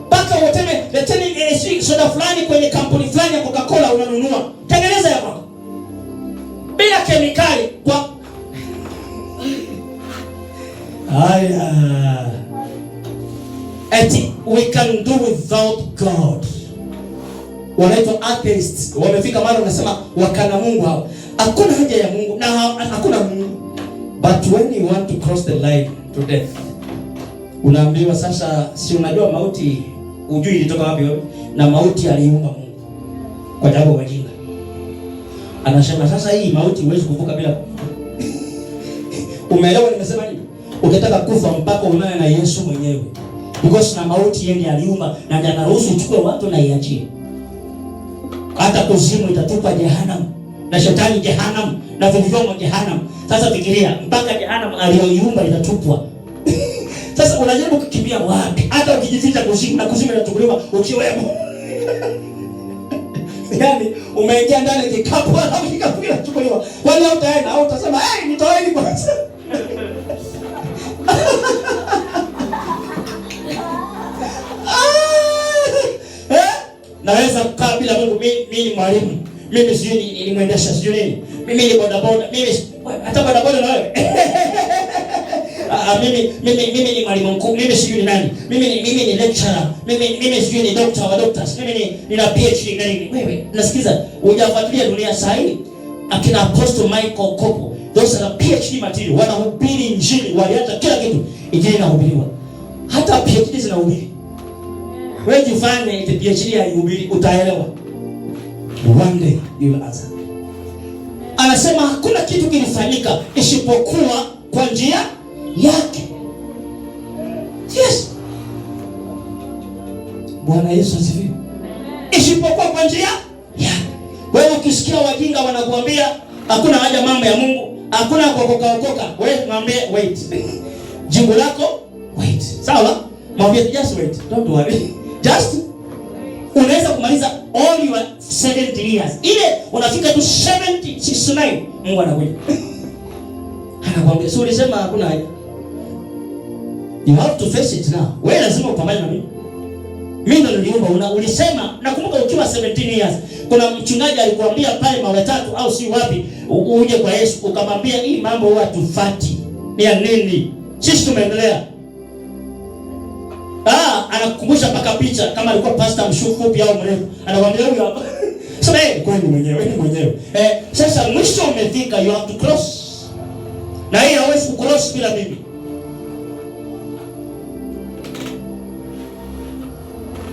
Paka uteme leteni soda fulani kwenye kampuni fulani ya Coca-Cola unanunua. Tengeneza ya kwako. Bila kemikali kwa we can do without God. Wanaitwa atheists. Wamefika mahali wanasema wakana Mungu hao. Hakuna haja ya Mungu na hakuna Mungu. But when you want to cross the line to death, unaambiwa sasa, si unajua mauti ujui ilitoka wapi wewe? Na mauti aliumba Mungu. Kwa sababu wajinga. Anasema sasa hii mauti huwezi kuvuka bila. Umeelewa nimesema nini? Ukitaka kufa mpaka uonane na Yesu mwenyewe. Because na mauti yeye aliumba na ndiye anaruhusu uchukue watu na iachie. Hata kuzimu itatupa jehanamu na shetani jehanamu na vilivyomo jehanamu. Sasa fikiria mpaka jehanamu aliyoiumba itatupwa. Sasa unajaribu kukimbia wapi? Hata ukijificha kuzimu na kuzimu inatukuliwa ukiwemo. Yaani umeingia ndani kikapu na kikapu kinachukuliwa. Wala utaenda au utasema nitoeni kwanza. naweza kukaa bila Mungu. Mimi ni mwalimu, mimi sijui ni mwendesha sijui nini, mimi ni bodaboda, mimi hata bodaboda na wewe mimi ni mwalimu mkuu, mimi sijui ni nani, mimi ni lecturer, mimi sijui ni doctor wa doctors, mimi nina PhD nini. Wewe nasikiza, hujafuatilia dunia sasa hivi. Akina Apostle Michael Kopo, those are PhD material, wanahubiri injili, waliacha kila kitu, injili inahubiriwa. Hata PhD zinahubiri. Wewe jifanye eti PhD haihubiri, utaelewa. One day you will answer. Anasema hakuna kitu kilifanyika isipokuwa kwa njia yake. Yes. Bwana Yesu asifiwe. Isipokuwa kwa njia yake. Wewe ukisikia wajinga wanakuambia hakuna haja mambo ya Mungu, hakuna kuokoka, wewe mwambie wait. Jibu lako wait. Sawa? Mwambie just wait. Don't worry. Just unaweza kumaliza all your 70 years. Ile unafika tu 70, 69, Mungu anakuja. Anakuambia, "So ulisema hakuna haja." You have to face it now. Wewe lazima upambane na mimi. Mimi ndo niliomba, ulisema, nakumbuka ukiwa 17 years, kuna mchungaji alikuambia pale Mawe Tatu au si wapi, uje kwa Yesu, ukamwambia hii mambo huwa tufati. Ni ya nini? Sisi tumeendelea. Anakukumbusha paka picha kama alikuwa pastor mfupi au mrefu. Anakuambia huyu hapa. Sasa kwani mwenyewe. Sasa mwisho umefika, you have to cross. Na hii hawezi kucross bila mimi.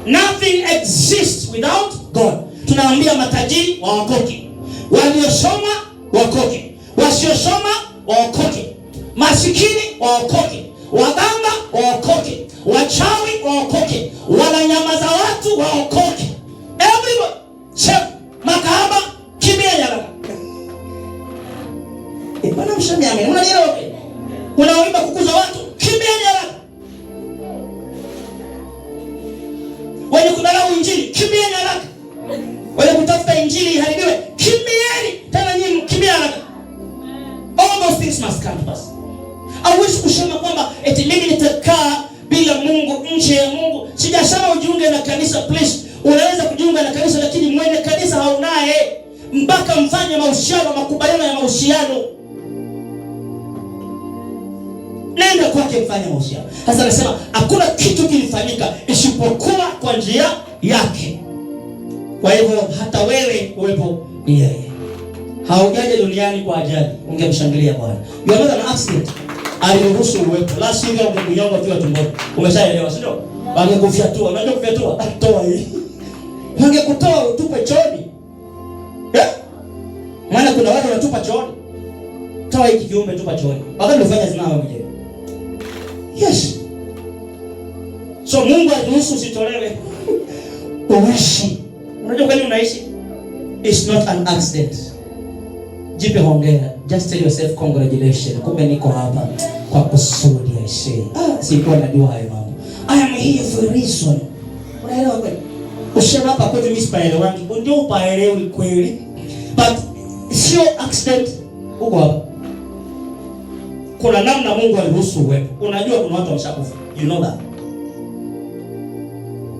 Nothing exists without God. Tunaambia matajiri waokoke, waliosoma waokoke, wasiosoma waokoke, masikini waokoke, waganga waokoke, wachawi waokoke, wananyamaza watu waokoke. Everybody, chef, makahaba, kimbia nyaraka. Bwana mshami amen. Unanielewa? Unaoiba kukuza watu, kimbia nyaraka. Wenye kudharau injili, kimbia nyaraka. Wenye kutafuta injili iharibiwe, kimbieni. Tena nyinyi kimbia nyaraka. All those things must come to pass. Hauwezi kusema kwamba eti mimi nitakaa bila Mungu, nje ya Mungu. Sijasema ujiunge na kanisa, please. Unaweza kujiunga na kanisa lakini mwenye kanisa haunaye, mpaka mfanye mahusiano, makubaliano ya mahusiano. Nenda kwake mfanye mahusiano. Sasa anasema hakuna kitu kilifanyika isipokuwa kwa njia yake. Kwa hivyo hata wewe uwepo ni yeye. Haujaje duniani kwa ajali, ungemshangilia Bwana. You are not an accident. Aliruhusu uwepo. La sivyo ungekunyonga tu tumboni. Umeshaelewa sio? Wangekufyatua. Unajua kufyatua? Toa hii. Wangekutoa utupe chooni. Maana kuna watu wanatupa chooni. Toa hiki kiumbe tupa chooni. Wakati unafanya zina wewe mwenyewe. Yes. So Mungu aliruhusu usitolewe. Uishi. Unajua kwa nini unaishi? It's not an accident. Jipe hongera. Just tell yourself congratulations. Kumbe niko hapa kwa kusudi I say. Sikuwa najua hayo mambo. I am here for a reason. Unaelewa kweli? Usema hapa kwetu mimi sipaelewangi. Ndio upaelewi kweli. But sio accident. Uko hapa. Kuna namna Mungu aliruhusu uwepo. Unajua kuna watu wameshakufa. You know that.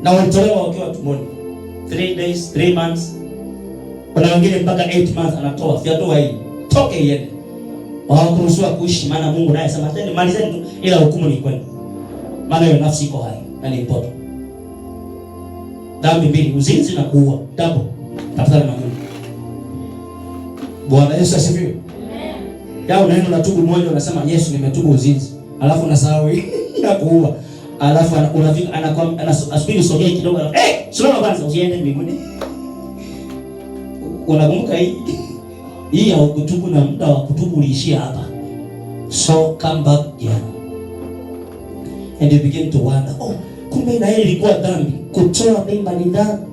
Na walitolewa wakiwa tumboni. 3 days, 3 months. Kuna wengine mpaka 8 months anatoa. Fiatoa hii. Toke yeye. Hawakuruhusiwa kuishi, maana Mungu naye sema tena malizeni tu, ila hukumu ni kwenu. Maana hiyo nafsi iko hai na ni important. Dhambi mbili, uzinzi na kuua, double. Tafadhali na Mungu. Bwana Yesu asifiwe. Amen. Yao unaenda unatubu moja unasema Yesu nimetubu uzinzi. Alafu unasahau hii na kuua. Alafu unafika anasubiri sogea kidogo. Simama kwanza usiende mbinguni. Unakumbuka hii ya kutubu na muda wa kutubu uliishia hapa. So come back here. And you begin to wonder, kumbe na hili ilikuwa dhambi. Kutoa mimba ni dhambi.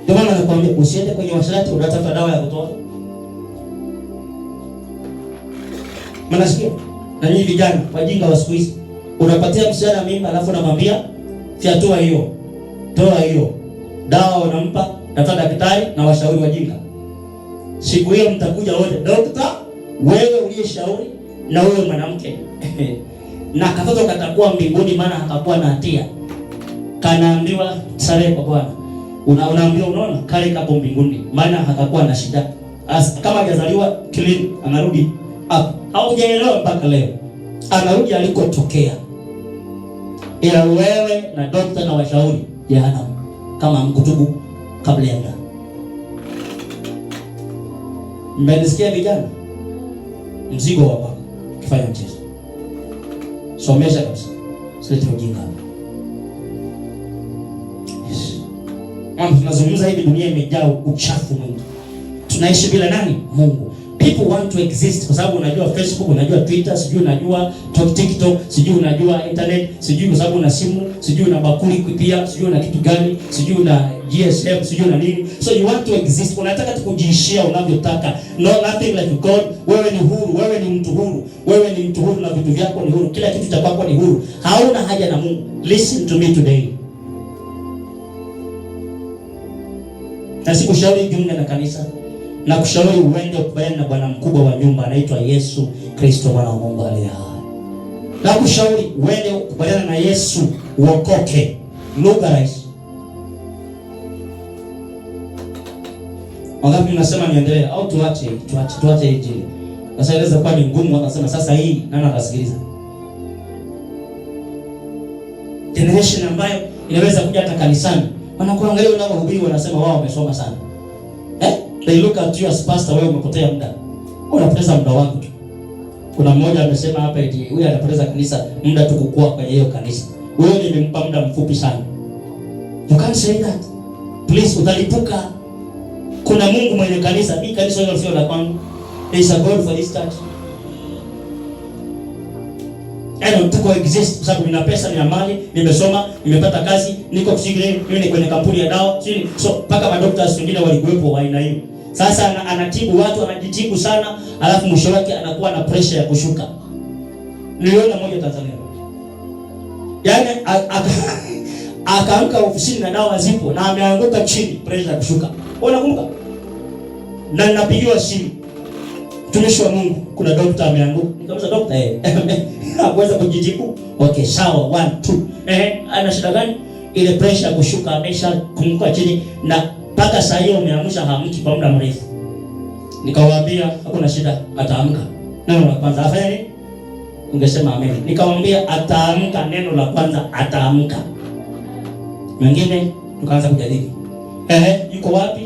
Ndio maana nakwambia usiende kwenye washarati unatafuta dawa ya kutoa. Mnasikia? Na nyinyi vijana wajinga wa siku hizi, unapatia msichana mimba alafu unamwambia fiatua hiyo. Toa hiyo. Dawa unampa, tafuta daktari na washauri wajinga. Siku hiyo mtakuja wote, dokta, wewe uliyeshauri na wewe mwanamke. Na katoto katakuwa mbinguni maana hatakuwa na hatia. Kanaambiwa sare kwa Bwana. Unaambia unaona kale kapo mbinguni, maana hatakuwa na shida. Kama hajazaliwa clean anarudi hapo. Haujaelewa mpaka leo. Anarudi alikotokea. Ila wewe na dokta na washauri jehanamu kama mkutubu kabla ya muda. Mmesikia vijana? Mzigo wa kwako kifanya mchezo. Somesha kabisa. Silete ujinga. Yes. Tunazungumza hivi, dunia imejaa uchafu mwingi. Tunaishi bila nani? Mungu. People want to exist kwa sababu unajua Facebook, unajua Twitter, sijui unajua TikTok, sijui unajua internet, sijui kwa sababu una simu, sijui una bakuli pia, sijui una kitu gani, sijui una GSM, sijui una nini. So you want to exist. Unataka tu kujiishia unavyotaka. No, nothing like God. Wewe ni huru, wewe ni mtu huru. Wewe ni mtu huru na vitu vyako ni huru. Kila kitu cha kwako ni huru. Hauna haja na Mungu. Listen to me today. Na sikushauri jiunge na kanisa. Na kushauri uende ukubaliane na bwana mkubwa wa nyumba anaitwa Yesu Kristo, mwana wa Mungu aliye hai. Na kushauri uende ukubaliane na Yesu uokoke. Lugha rahisi. Wangapi mnasema niendelee au tuache injili? Sasa inaweza kuwa ni ngumu, wakasema sasa hii nani atasikiliza? Generation ambayo inaweza kuja hata kanisani. Wanakuangalia unapohubiri wanasema wao wamesoma sana. They look at you as pastor, wewe umepotea muda. Unapoteza muda wako tu. Kuna mmoja amesema hapa eti huyu anapoteza kanisa muda tu kukua kwenye hiyo kanisa. Wewe nimempa muda mfupi sana. You can't say that. Please, utalipuka. Kuna Mungu mwenye kanisa. Hii kanisa hilo sio la kwangu. There is a God for this church. Yaani tuko exist kwa sababu nina pesa, nina mali, nimesoma, nimepata kazi, niko kushiriki mimi kwenye kampuni ya dawa. So paka madoctors wengine walikuwepo wa aina hiyo. Sasa anatibu watu, anajitibu sana, alafu mwisho wake anakuwa na pressure ya kushuka. Niliona mmoja Tanzania. Yaani akaamka ofisini na dawa zipo na ameanguka chini, pressure ya kushuka. Unakumbuka? Na ninapigiwa simu. Mtumishi wa Mungu, kuna daktari ameanguka. Nikamwambia daktari, hakuweza kujitibu. Okay, sawa, 1 2. Ana shida gani? Ile pressure ya kushuka, amesha kumka chini na mpaka saa hiyo umeamsha hamki kwa muda mrefu. Nikawaambia hakuna shida, ataamka. Neno la kwanza afanye nini? Ungesema amen. Nikamwambia ataamka, neno la kwanza ataamka. Mwingine tukaanza kujadili. Yuko wapi?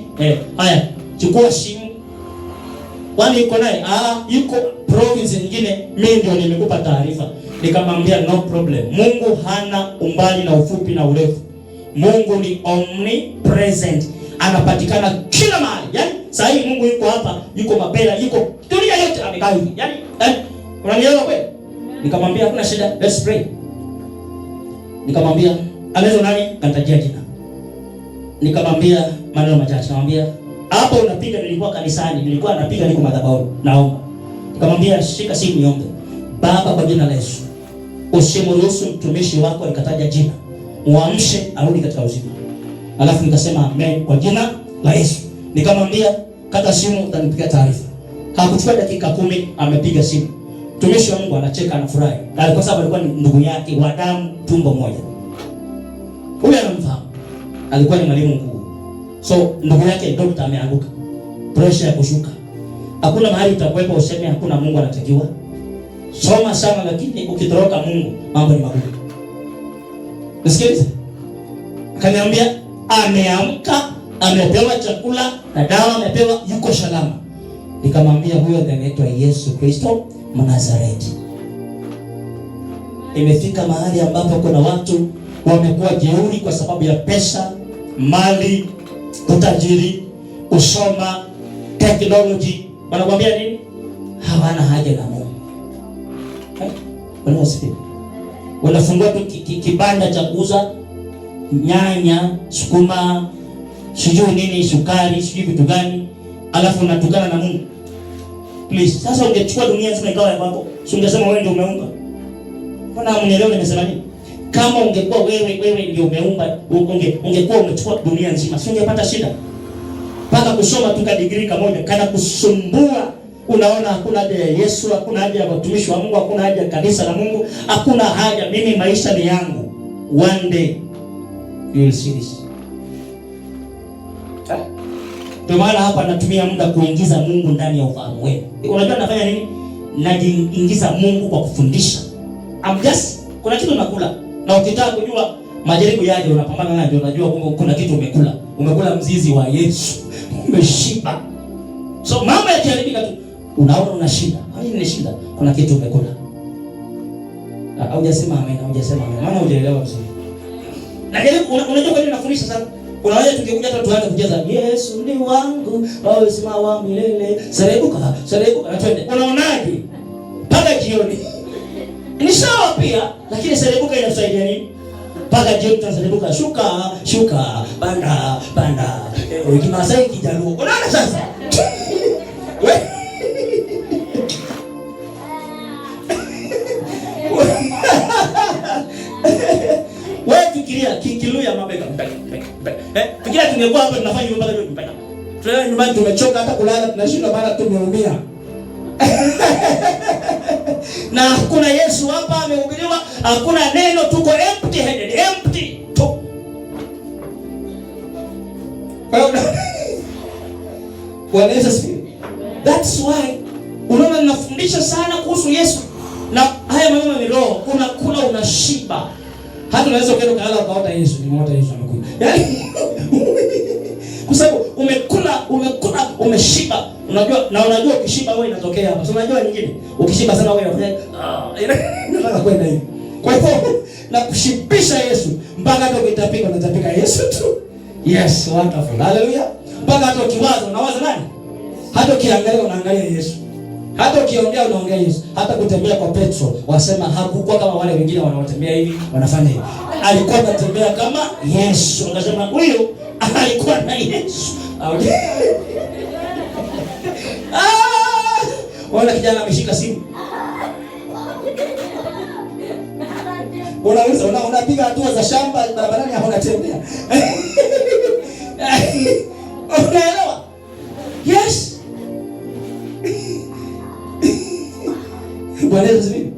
Haya, chukua simu. Wani yuko naye? Yuko province nyingine, mimi ndio nimekupa taarifa. Nikamwambia no problem. Mungu hana umbali na ufupi na urefu. Mungu ni omnipresent. Anapatikana kila mahali. Yaani saa hii Mungu yuko hapa, yuko Mapela, yuko dunia yote amekaa hivi. Yaani unanielewa kweli? Nikamwambia hakuna shida, let's pray. Nikamwambia anaitwa nani? Kantajia jina. Nikamwambia maneno machache. Nikamwambia hapo unapiga, nilikuwa kanisani, nilikuwa napiga niko madhabahu, naomba. Nikamwambia shika simu niombe. Baba, kwa jina la Yesu, usimruhusu mtumishi wako nikataja jina. Muamshe arudi katika uzima. Alafu nikasema amen kwa jina la Yesu. Nikamwambia kata simu, utanipigia taarifa. Hakuchukua dakika 10 amepiga simu. Mtumishi wa Mungu anacheka, anafurahi. Kwa sababu alikuwa ni ndugu yake wa damu tumbo moja. Huyu anamfahamu. Alikuwa ni mwalimu mkuu. So ndugu yake daktari ameanguka. Pressure ya kushuka. Hakuna mahali utakuwepo useme hakuna Mungu anatakiwa. Soma sana, lakini ukitoroka Mungu mambo ni magumu. Nisikilize. Akaniambia ameamka, amepewa chakula na dawa amepewa, yuko salama. Nikamwambia huyo anaitwa Yesu Kristo Mnazareti. Imefika mahali ambapo kuna watu wamekuwa jeuri kwa sababu ya pesa, mali, utajiri, kusoma, technology. Wanakuambia nini? Hawana haja na Mungu. Wanasikia. Wanafungua tu kibanda cha kuuza nyanya, sukuma, sijui nini, sukari, sijui vitu gani, alafu unatukana na Mungu. Please, sasa ungechukua dunia nzima ikawa ya kwako, si ungesema wewe ndio umeumba? Mbona mnielewa nimesema nini? Kama ungekuwa wewe ndio umeumba, ungekuwa umechukua dunia nzima, si ungepata shida? Paka kusoma tu degree kamoja kana kusumbua. Unaona hakuna haja ya Yesu, hakuna haja ya watumishi wa Mungu, hakuna haja ya kanisa la Mungu, hakuna haja. Mimi maisha ni yangu. One day you will see this. Ndio maana hapa natumia muda kuingiza Mungu ndani ya ufahamu wenu. Unajua nafanya nini? Najiingiza Mungu kwa kufundisha. Kuna kitu nakula. Na ukitaka kujua majaribu yaje unapambana nayo, ndio unajua kwamba kuna kitu umekula. Umekula mzizi wa Yesu. Umeshiba. So mambo yakiharibika tu unaona una shida. Kwa nini ni shida? Kuna kitu umekula. Haujasema amen, haujasema amen. Maana hujaelewa vizuri. Na unajua kwa nini nafundisha sana? Unaweza tungekuja hata tuanze kucheza Yesu ni wangu, wewe sima wa milele. Serebuka, na twende. Unaonaje? Paka jioni. Ni sawa pia, lakini serebuka inasaidia nini? Paka jioni tunaserebuka, shuka, banda. Kimasai Kijaluo. Unaona sasa? Wewe fikiria Kiluya mabega. Fikiria tungekuwa hapa tunafanya hivyo mpaka leo mpaka. Tunaenda nyumbani tumechoka hata kulala tunashindwa maana tumeumia. Na hakuna Yesu hapa amehubiriwa, hakuna neno, tuko empty headed, empty tu. Bwana Yesu asifiwe. That's why unaona ninafundisha sana kuhusu Yesu. Na haya maneno ni roho, unakula unashiba. Hata unaweza kwenda kulala ukaota Yesu, nimeota Yesu amekuja. Yaani kwa sababu umekula umeshiba. Unajua ukishiba wewe inatokea hapa. So unajua nyingine, ukishiba sana wewe unataka kwenda hivi. Kwa hivyo na kushibisha Yesu mpaka hata ukitapika unatapika Yesu tu. Yes, wonderful. Hallelujah. Mpaka hata ukiwaza unawaza nani? Hata ukiangalia unaangalia Yesu. Hata ukiongea unaongea Yesu. Hata kutembea kwa Petro wasema hakukuwa kama wale wengine wanaotembea hivi wanafanya hivi. Alikuwa anatembea kama Yesu. Unasema huyo alikuwa na Yesu. Wala kijana ameshika simu. Unapiga hatua za shamba barabarani hapo unatembea. Unaelewa? Yes. Bwana Yesu asifiwe.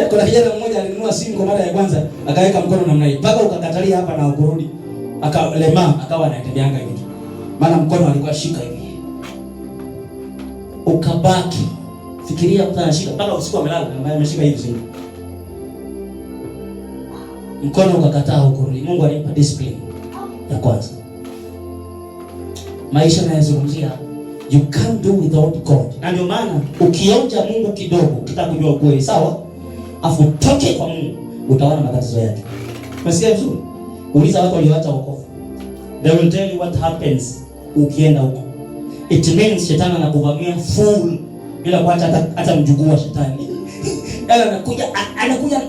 Kuna kijana mmoja alinunua simu kwa mara ya kwanza, akaweka mkono namna hii. Mpaka ukakatalia hapa na ukurudi. Akawa anatembeanga hivi. Maana mkono alikuwa shika hivi. Ukabaki. Fikiria mtu anashika mpaka usiku amelala na ameshika hivi simu. Mkono ukakataa ukurudi. Mungu alimpa discipline ya kwanza. Maisha yanayozungumzia you can't do without God. Na ndio maana ukionja Mungu kidogo, ukitaka kujua ukweli, sawa? Afu toke kwa Mungu, utaona matatizo yake. Umesikia vizuri? Uliza watu walioacha wokovu. They will tell you what happens ukienda huko. It means shetani anakuvamia full bila kuacha hata mjukuu wa shetani. Yeye anakuja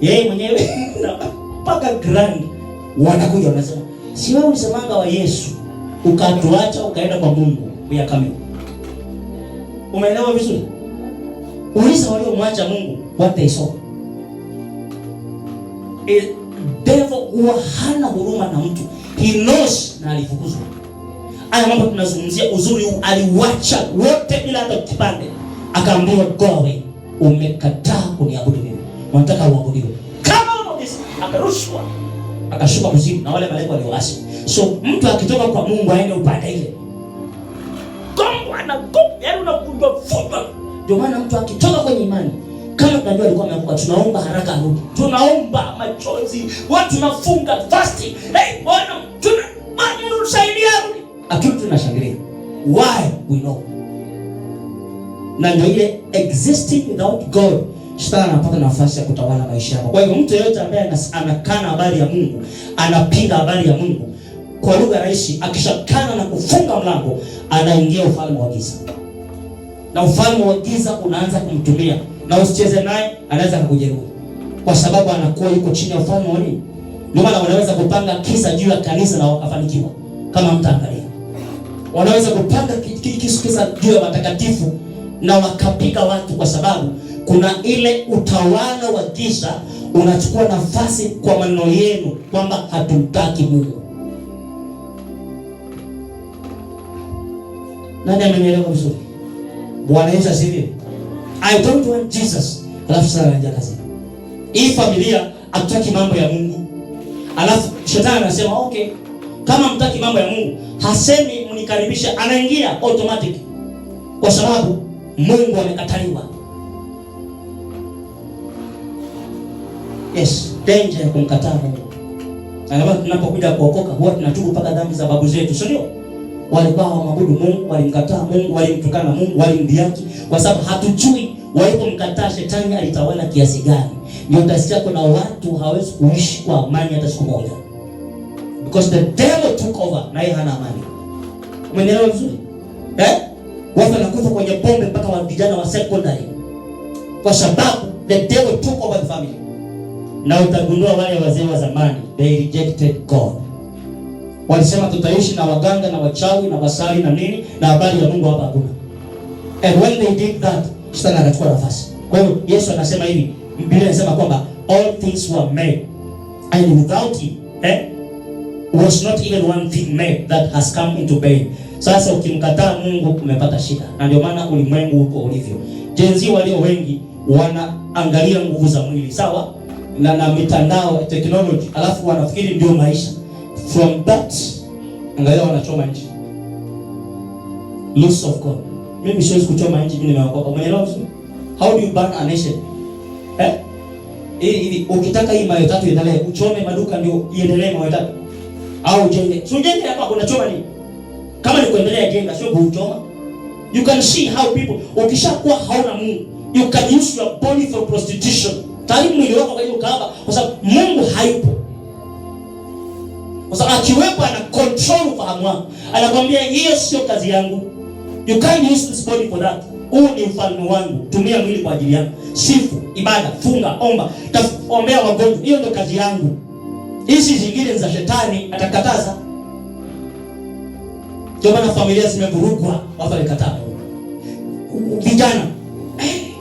yeye mwenyewe mpaka grand wanakuja wanasema, "Si wewe ulisemanga wa Yesu, ukatuacha ukaenda kwa Mungu, we are coming." Umeelewa vizuri? Uliza waliomwacha Mungu what they saw. Devil huwa hana huruma na mtu. He knows na alifukuzwa. Haya mambo tunazungumzia uzuri huu, aliwacha wote bila hata kipande. Akaambiwa go away. Umekataa kuniabudu mimi. Unataka uabudiwe. Kama unaweza akarushwa. Akashuka kuzimu na wale malaika walioasi. So mtu akitoka kwa Mungu aende upande ile. Gongwa na gongwa, yaani unakujua fupa. Ndio maana mtu akitoka kwenye imani, kama tunajua alikuwa ameanguka, tunaomba haraka arudi. Tunaomba machozi, watu tunafunga fasting. Hey, Bwana, tunakusaidia arudi. Akili tunashangilia. Why? We know. Na ndio ile existing without God, shetani anapata nafasi ya kutawala maisha yako. Kwa hivyo mtu yeyote ambaye anakana habari ya Mungu, anapinga habari ya Mungu, kwa lugha rahisi, akishakana na kufunga mlango, anaingia ufalme wa giza. Na ufalme wa giza unaanza kumtumia. Na usicheze naye, anaweza kukujeruhi. Kwa sababu anakuwa yuko chini ya ufalme wa nini? Ndio maana wanaweza kupanga kisa juu ya kanisa na wakafanikiwa. Kama mtaangalia. Wanaweza kupanga kisa juu ya watakatifu na wakapiga watu, kwa sababu kuna ile utawala wa giza unachukua nafasi kwa maneno yenu kwamba hatumtaki Mungu. Nani amenielewa vizuri? Bwana Yesu asifiwe. I don't want Jesus. Alafu sasa anaanza kazi. Hii familia hatutaki mambo ya Mungu. Alafu shetani anasema okay, kama mtaki mambo ya Mungu, Hasemi mnikaribisha, anaingia automatic kwa sababu Mungu amekataliwa. Yes, danger ya kumkataa Mungu. Na tunapokuja kuokoka huwa tunatubu mpaka dhambi za babu zetu, sio ndio? Walikuwa hawaabudu Mungu, walimkataa Mungu, walimtukana Mungu, walimdhihaki kwa sababu hatujui walipomkataa shetani alitawala kiasi gani. Ndio utasikia kuna watu hawezi kuishi kwa amani hata siku moja. Because the devil took over na yeye hana amani. Umeelewa vizuri? Watu wanakufa kwenye pombe mpaka wa vijana wa secondary. Kwa sababu the devil took over the family. Na utagundua wale wazee wa zamani, they rejected God. Walisema tutaishi na waganga na wachawi na wasali na nini, na habari ya Mungu hapa hakuna. And when they did that, shetani akachukua nafasi. Kwa hiyo Yesu anasema hivi, Biblia inasema kwamba all things were made and without him was not even one thing made that has come into being. Sasa ukimkataa Mungu umepata shida. Na ndio maana ulimwengu uko ulivyo. Jenzi walio wengi wanaangalia nguvu za mwili, sawa? Na mitandao, technology, alafu wanafikiri ndio maisha. From that, angalia wanachoma nchi. Loss of God. Mimi siwezi kuchoma nchi, mimi nimeokoka. Umeelewa vizuri? How do you burn a nation? Hivi ukitaka hii mawe tatu iendelee, uchome maduka ndio iendelee mawe tatu. Au ujenge. Si ujenge hapa unachoma nini? Kama ni kuendelea jenga, sio kuchoma. You can see how people, ukishakuwa hauna Mungu, you can use your body for prostitution. Tayari mwili wako kwa hiyo kaaba, kwa sababu Mungu hayupo. Kwa sababu akiwepo ana control ufahamu wako. Anakuambia hiyo sio kazi yangu. You can't use this body for that. Huu ni ufalme wangu. Tumia mwili kwa ajili yangu. Sifu, ibada, funga, omba, ombea wagonjwa. Hiyo ndio kazi yangu. Hizi zingine za shetani atakataza. Ndio maana familia zimevurugwa, watu walikataa. Vijana,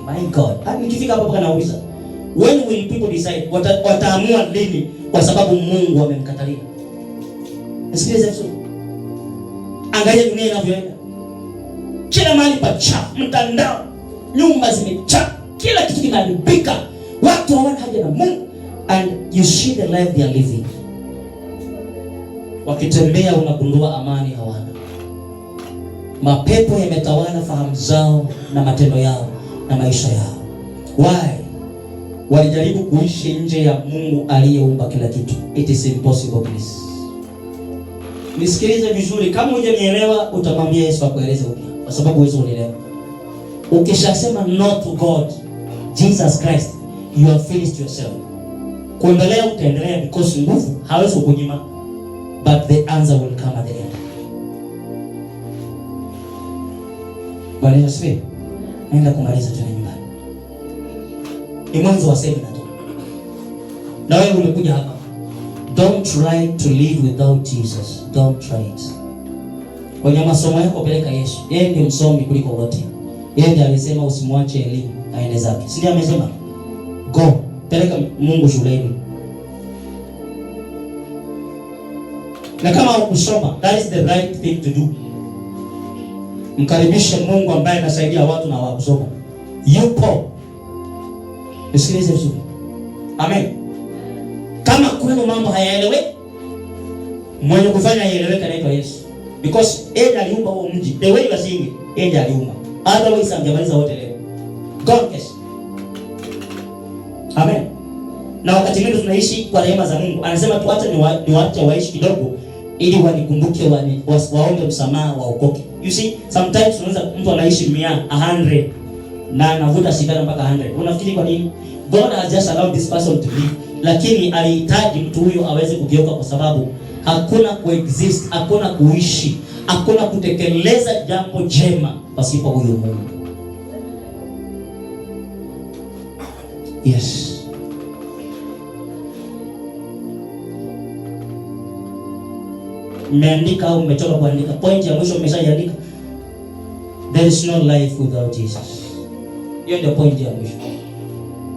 my God. Hadi nikifika hapo nauliza, when will people decide? Wataamua lini kwa sababu Mungu amemkatalia? Sikiliza vizuri. Angalia dunia inavyoenda. Kila mahali pachafu, mtandao, nyumba zimechafu, kila kitu kinaharibika. Watu hawana haja na Mungu, and you see the life they are living. Wakitembea unagundua amani hawana. Mapepo yametawala fahamu zao na matendo yao na maisha yao. Why? Walijaribu kuishi nje ya Mungu aliyeumba kila kitu. It is impossible, please. Nisikilize vizuri, kama hujanielewa utamwambia Yesu akueleze upya, kwa sababu wewe unielewa. Ukishasema no to God, Jesus Christ, you have finished yourself. Kuendelea utaendelea because nguvu hawezi kukunyima, but the answer will come at the end. Bwana Yesu asifiwe. Naenda kumaliza tena nyumbani. Ni mwanzo wa semina tu. Na wewe umekuja hapa. Don't try to live without Jesus. Don't try it. Kwenye masomo yako peleka Yesu. Yeye ndiye msomi kuliko wote. Yeye ndiye alisema usimwache elimu aende zake. Si ndiye amesema? Go. Peleka Mungu shuleni. Na kama ukusoma, that is the right thing to do. Mkaribishe Mungu ambaye anasaidia watu na wakusoma. Yupo. Nisikilize vizuri. Amen. Kama kwenu mambo hayaeleweki, mwenye kufanya ieleweke anaitwa Yesu. Because yeye aliumba huo mji. The way you are seeing it, yeye aliumba. Otherwise angemaliza wote leo. God yes. Amen. Na wakati mwingine tunaishi kwa rehema za Mungu. Anasema tuache niwaache waishi kidogo ili wanikumbuke waombe msamaha waokoke. You see, sometimes unaweza mtu anaishi 100 na anavuta sigara mpaka 100. Unafikiri kwa nini? God has just allowed this person to live. Lakini alihitaji mtu huyo aweze kugeuka kwa sababu hakuna coexist, hakuna kuishi, hakuna kutekeleza jambo jema pasipo huyo Mungu. Yes. Mmeandika au mmetoka kuandika? Point ya mwisho mmeshaandika. There is no life without Jesus. Hiyo ndio point ya mwisho.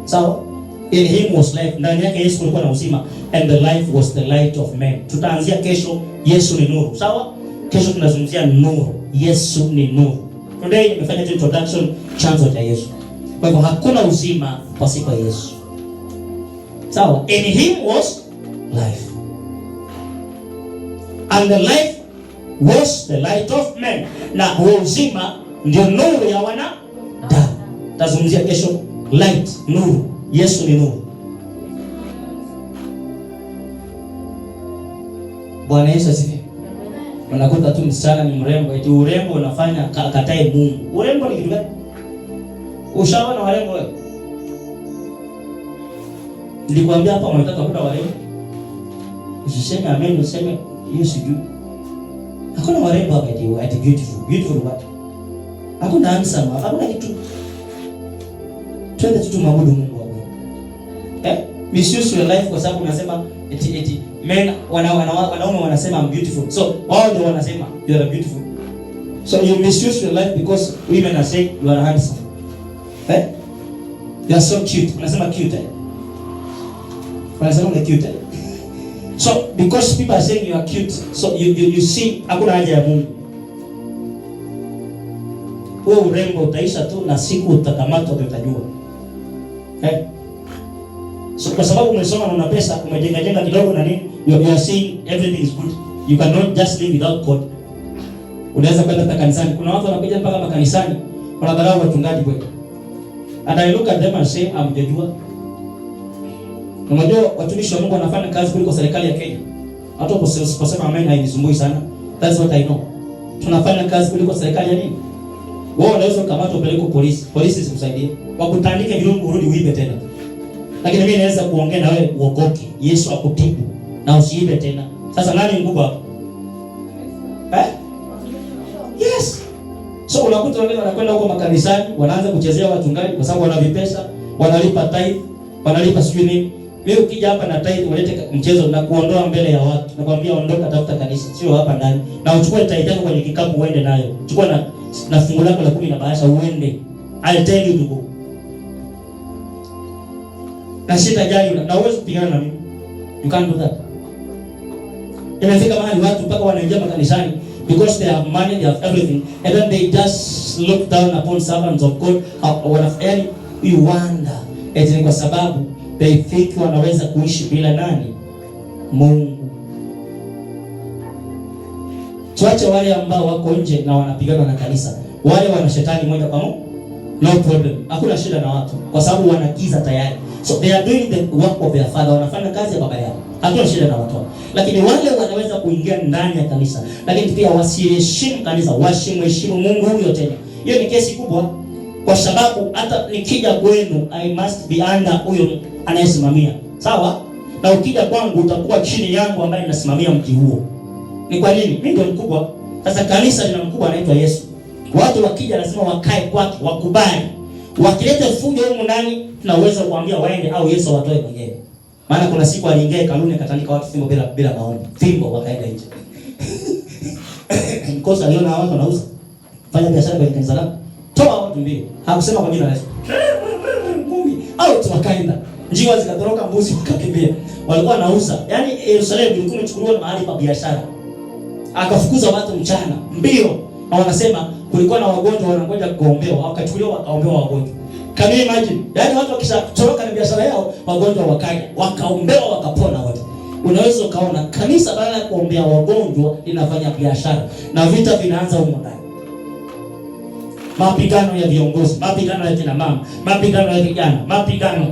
Sawa? In him was life. Ndani yake Yesu kulikuwa na uzima, and the life was the light of men. Tutaanzia kesho Yesu ni nuru. Sawa? Kesho tunazungumzia nuru. Yesu ni nuru. Today nimefanya introduction, chanzo cha Yesu. Kwa hivyo hakuna uzima pasipo Yesu. Sawa? In him was life. And the life was the light of men. Na huo uzima ndio nuru ya wanadamu. Tazungumzia kesho light, nuru. Yesu ni nuru. Bwana Yesu asifiwe. Unakuta tu msichana ni mrembo, eti urembo unafanya katae Mungu. Urembo ni kitu gani? Ushaona warembo wewe? Nilikwambia hapa mnataka kuta warembo. Usiseme amen, useme hiyo sijui. Hakuna warembo hapa eti beautiful. Beautiful what? Hakuna handsome, hakuna kitu. Twende tu maabudu Mungu wako. Misuse your life kwa sababu unasema eti men wanaume wanasema I'm beautiful. So wao ndio wanasema you are beautiful. So you misuse your life because women are saying you are handsome. You are so cute. Unasema cute. Unasema ni cute. So because people are saying you are cute, so you see hakuna haja ya Mungu. Wewe urembo utaisha tu na siku utakamatwa utajua. So kwa sababu umesoma na una pesa, umejenga kidogo na nini, you are saying everything is good. You cannot just live without God. Unaweza kwenda hata kanisani. Kuna watu wanakuja mpaka makanisani, wanadharau wachungaji kwetu. And I look at them and say amjajua. Unajua watumishi wa Mungu wanafanya kazi kuliko serikali ya Kenya. Hata usiposema amen hainisumbui sana. That's what I know. Tunafanya kazi kuliko serikali ya nini? Wewe unaweza kukamatwa upelekwe polisi. Polisi sikusaidie. Wakutandike virungu urudi uibe tena. Lakini mimi naweza kuongea na wewe uokoke. Yesu akutibu na usiibe tena. Sasa nani mkubwa hapo? Yes. So unakuta wengine wanakwenda huko makanisani, wanaanza kuchezea wachungaji kwa sababu wana vipesa, wanalipa tithe, wanalipa sijui nini. Wewe ukija hapa na tithe unaleta mchezo na kuondoa mbele ya watu. Nakwambia ondoka, tafuta kanisa, sio hapa ndani. Na uchukue tithe yako kwenye kikapu uende nayo. Chukua na fungu lako la 10 na bahasha uende. I'll tell you to go. Na sitajali na uwezo kupigana na mimi. You can't do that. Imefika mahali watu mpaka wanaingia makanisani because they have money, they have everything, and then they just look down upon servants of God. Wanafanya you wonder. Eti kwa sababu they think wanaweza kuishi bila nani? Mungu. Tuache wale ambao wako nje na wanapigana na kanisa. Wale wana shetani moja kwa moja. No problem. Hakuna shida na watu kwa sababu wanagiza tayari. So they are doing the work of their father. Wanafanya kazi ya baba yao. Hakuna shida na watu. Lakini wale wanaweza kuingia ndani ya kanisa, lakini pia wasiheshimu kanisa, washiheshimu Mungu huyo tena. Hiyo ni kesi kubwa kwa sababu hata nikija kwenu I must be under huyo anayesimamia. Sawa? Na ukija kwangu utakuwa chini yangu ambaye ninasimamia mji huo. Ni kwa nini? Mimi ndio mkubwa. Sasa kanisa lina mkubwa anaitwa Yesu. Watu wakija lazima wakae kwake, wakubali. Wakileta fujo huko ndani tunaweza kuambia waende au Yesu awatoe mwenyewe. Maana kuna siku aliingia hekaluni akatandika watu fimbo bila maoni. Fimbo wakaenda nje. Mkosa aliona watu wanauza. Fanya biashara kwenye kanisa lako. Toa watu mbio. Hakusema kwa jina la Yesu. Ngumi au wakaenda. Njiwa zikatoroka, mbuzi wakakimbia. Walikuwa wanauza. Yaani Yerusalemu ilikuwa imechukuliwa mahali pa biashara. Akafukuza watu mchana mbio. Na wanasema kulikuwa na wagonjwa wanangoja kuombewa, wakachukuliwa wakaombewa wagonjwa. Can you imagine? Yaani watu wakishatoroka na biashara yao, wagonjwa wakaja, wakaombewa wakapona wote. Unaweza ukaona kanisa badala ya kuombea wagonjwa linafanya biashara na vita vinaanza huko ndani. Mapigano ya viongozi, mapigano ya kina mama, mapigano ya vijana, mapigano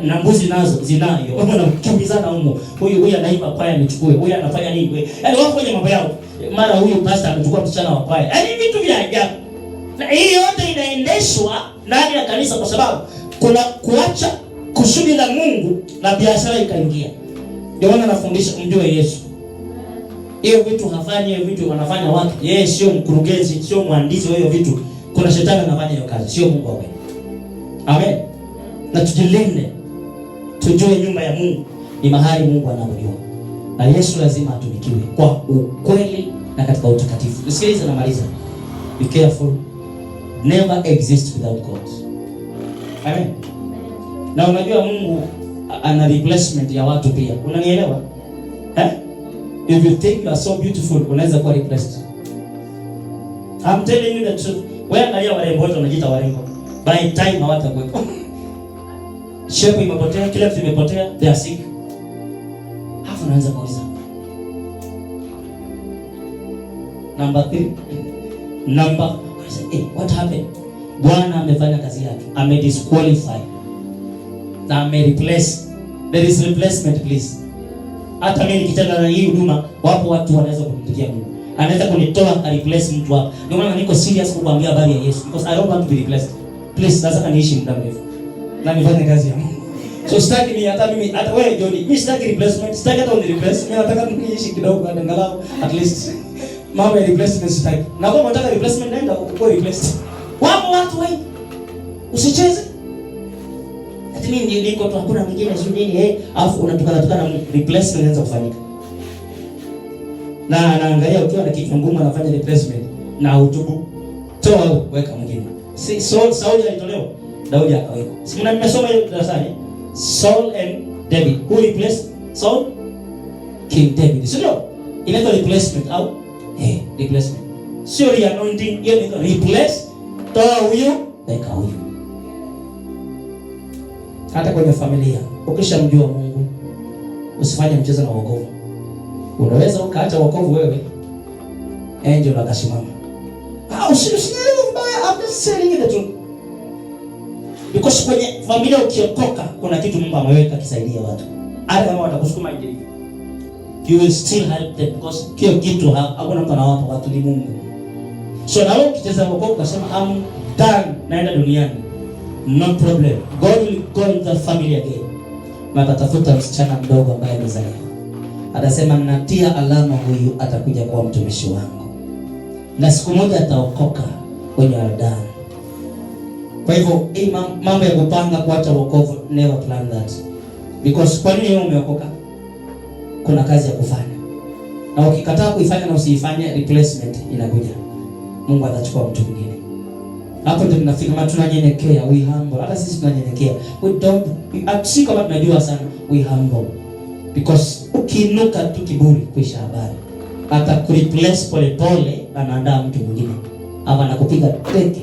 na mbuzi nazo zinayo. Wanakimbizana huko. Huyu anaiba kwaya nichukue, huyu anafanya nini? Yaani wao kwenye mambo yao. Mara huyu pastor amechukua msichana wa kwaya. Yaani vitu vya ajabu. Na hii yote inaendeshwa ndani ya kanisa kwa sababu kuna kuacha kusudi la Mungu na biashara ikaingia. Ndio maana nafundisha mjue Yesu. Hiyo vitu hafanyi, hiyo vitu wanafanya watu. Yeye sio mkurugenzi, sio mhandisi wa hiyo vitu. Kuna shetani anafanya hiyo kazi, sio Mungu wake. Amen. Na tujilinde. Tujue nyumba ya Mungu ni mahali Mungu anaabudiwa. Na Yesu lazima atumikiwe kwa ukweli na katika utakatifu. Nisikilize na maliza. Be careful. Never exist without God. Amen. Na unajua Mungu ana replacement ya watu pia. Unanielewa? If you think you are so beautiful, unaweza kuwa replaced. I'm telling you the truth. Wewe angalia warembo wote wanajiita warembo. By time hawatakuwepo. Shape imepotea, kila kitu imepotea, they are sick. Hapo unaanza kuuliza. Number 3. What happened? Bwana amefanya kazi yake. Disqualify. Na replace. There is replacement, please. Hata mimi nikitaka na hii huduma, wapo watu wanaweza kumtumikia Mungu. Anaweza kunitoa a replace mtu hapa. Ndio maana niko serious kukuambia habari ya Yesu, because I don't want to be replaced. Please, sasa niishi muda mrefu. Na nifanye kazi ya Mungu. So sitaki mimi hata wewe Johnny, mimi sitaki replacement, sitaki hata uni replace. Mimi nataka niishi kidogo angalau at least. Mambo ya replacement sitaki. Na kama unataka replacement nenda ukue replaced. Wapo watu wengi. Usicheze. Ati mimi niko tu hakuna mwingine sio nini alafu unatukana replacement inaanza kufanyika. Na anaangalia ukiwa na kitu ngumu anafanya replacement na utubu. Toa weka mwingine. Si Sauli alitolewa, Daudi akaweka. Si mmesoma hiyo darasani? Saul and David. Who replaced Saul? King David. Sio? Inaitwa replacement au replacement. Sio anointing, hiyo ni replace. Toa huyo, weka huyo. Hata kwenye familia, ukishamjua Mungu, usifanye mchezo na wokovu. Unaweza ukaacha wokovu wewe, angel akasimama. Usinielewe mbaya, I'm just saying the truth. Because kwenye familia ukiokoka, kuna kitu Mungu ameweka kisaidia watu. Hata kama watakusukuma nje hivi, you will still help them, because kile kitu hakuna mtu anawapa watu, ni Mungu. So na wewe ukicheza wokovu ukasema I'm done, naenda duniani, no problem. God will go in the family again. Atatafuta msichana mdogo ambaye amezaliwa. Atasema natia alama, huyu atakuja kuwa mtumishi wangu. Na siku moja ataokoka kwenye Adamu. Kwa hivyo hii mambo ya kupanga kuacha wokovu, never plan that. Because kwa nini wewe umeokoka? Kuna kazi ya kufanya. Na ukikataa kuifanya na usiifanye, replacement inakuja. Mungu atachukua mtu mwingine. Hapo ndio tunafika, tunanyenyekea, we humble. Hata sisi tunanyenyekea. We don't si kama tunajua sana, we humble. Because ukiinuka tu kiburi kuisha habari. Hata kureplace pole pole anaandaa mtu mwingine. Ama anakupiga teke.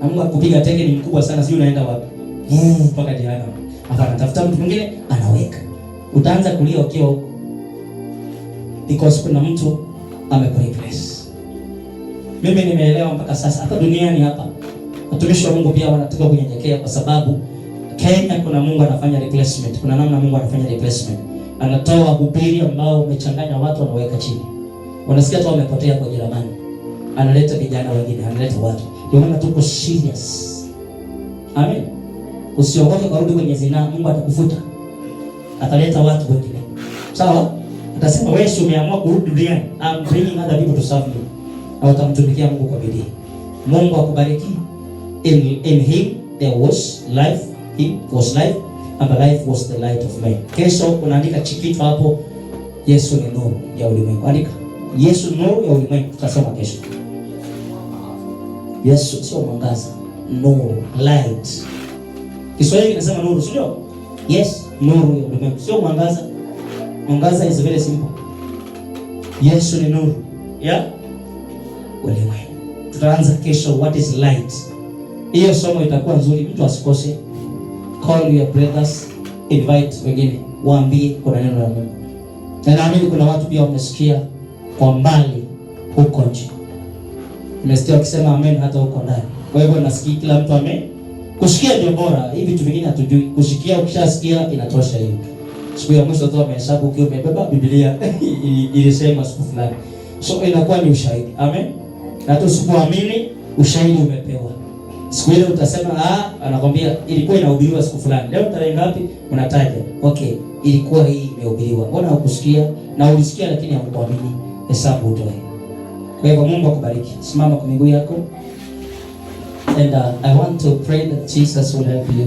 Na Mungu akupiga teke ni mkubwa sana, sio unaenda wapi? Mpaka jehanamu. Hapa anatafuta mtu mwingine anaweka. Utaanza kulia ukiwa huko. Because kuna mtu amekureplace. Mimi nimeelewa mpaka sasa hata duniani hapa watumishi wa Mungu pia wanataka kunyenyekea, kwa sababu Kenya kuna Mungu anafanya replacement. Kuna namna Mungu anafanya replacement. Anatoa hubiri ambao umechanganya watu, anaweka chini. Wanasikia tu wamepotea kwa Jerumani. Analeta vijana wengine, analeta watu. Ndio maana tuko serious. Amen. Usiogope kurudi kwenye zinaa, Mungu atakufuta. Ataleta watu wengine. Sawa? Atasema wewe si umeamua kurudi duniani. I'm bringing other people to serve you. Na utamtumikia Mungu kwa bidii. Mungu akubariki. In him there was life. He was life, and the life was the light of men. Kesho unaandika chikitu hapo, Yesu ni nuru ya ulimwengu. Andika Yesu nuru ya ulimwengu, tutasoma kesho. Yesu sio mwangaza, nuru, light. Kiswahili kinasema nuru, sio? Yes, nuru ya ulimwengu, sio mwangaza. Mwangaza is very simple. Yesu ni nuru ya ulimwengu. Tutaanza kesho what is light. Hiyo somo itakuwa nzuri, mtu asikose. Call your brothers, invite wengine, waambie kuna neno la Mungu. Na naamini kuna watu pia wamesikia kwa mbali huko nje. Nimesikia wakisema amen hata huko ndani. Kwa hivyo nasikia kila mtu kusikia ndio bora. Hivi vitu vingine hatujui. Kusikia, ukishasikia inatosha hiyo. Siku ya mwisho tu amehesabu ukiwa umebeba Biblia ilisema siku fulani. So inakuwa ni ushahidi. Amen. Na tusipoamini ushahidi umepewa. Siku ile utasema anakwambia ilikuwa inahubiriwa siku fulani. Leo tarehe ngapi? Unataja. Okay, ilikuwa hii imehubiriwa. Mbona hukusikia? Na ulisikia lakini haukuamini. Hesabu utoe. Kwa hivyo Mungu akubariki. Simama kwa miguu yako. And I want to pray that Jesus will help you.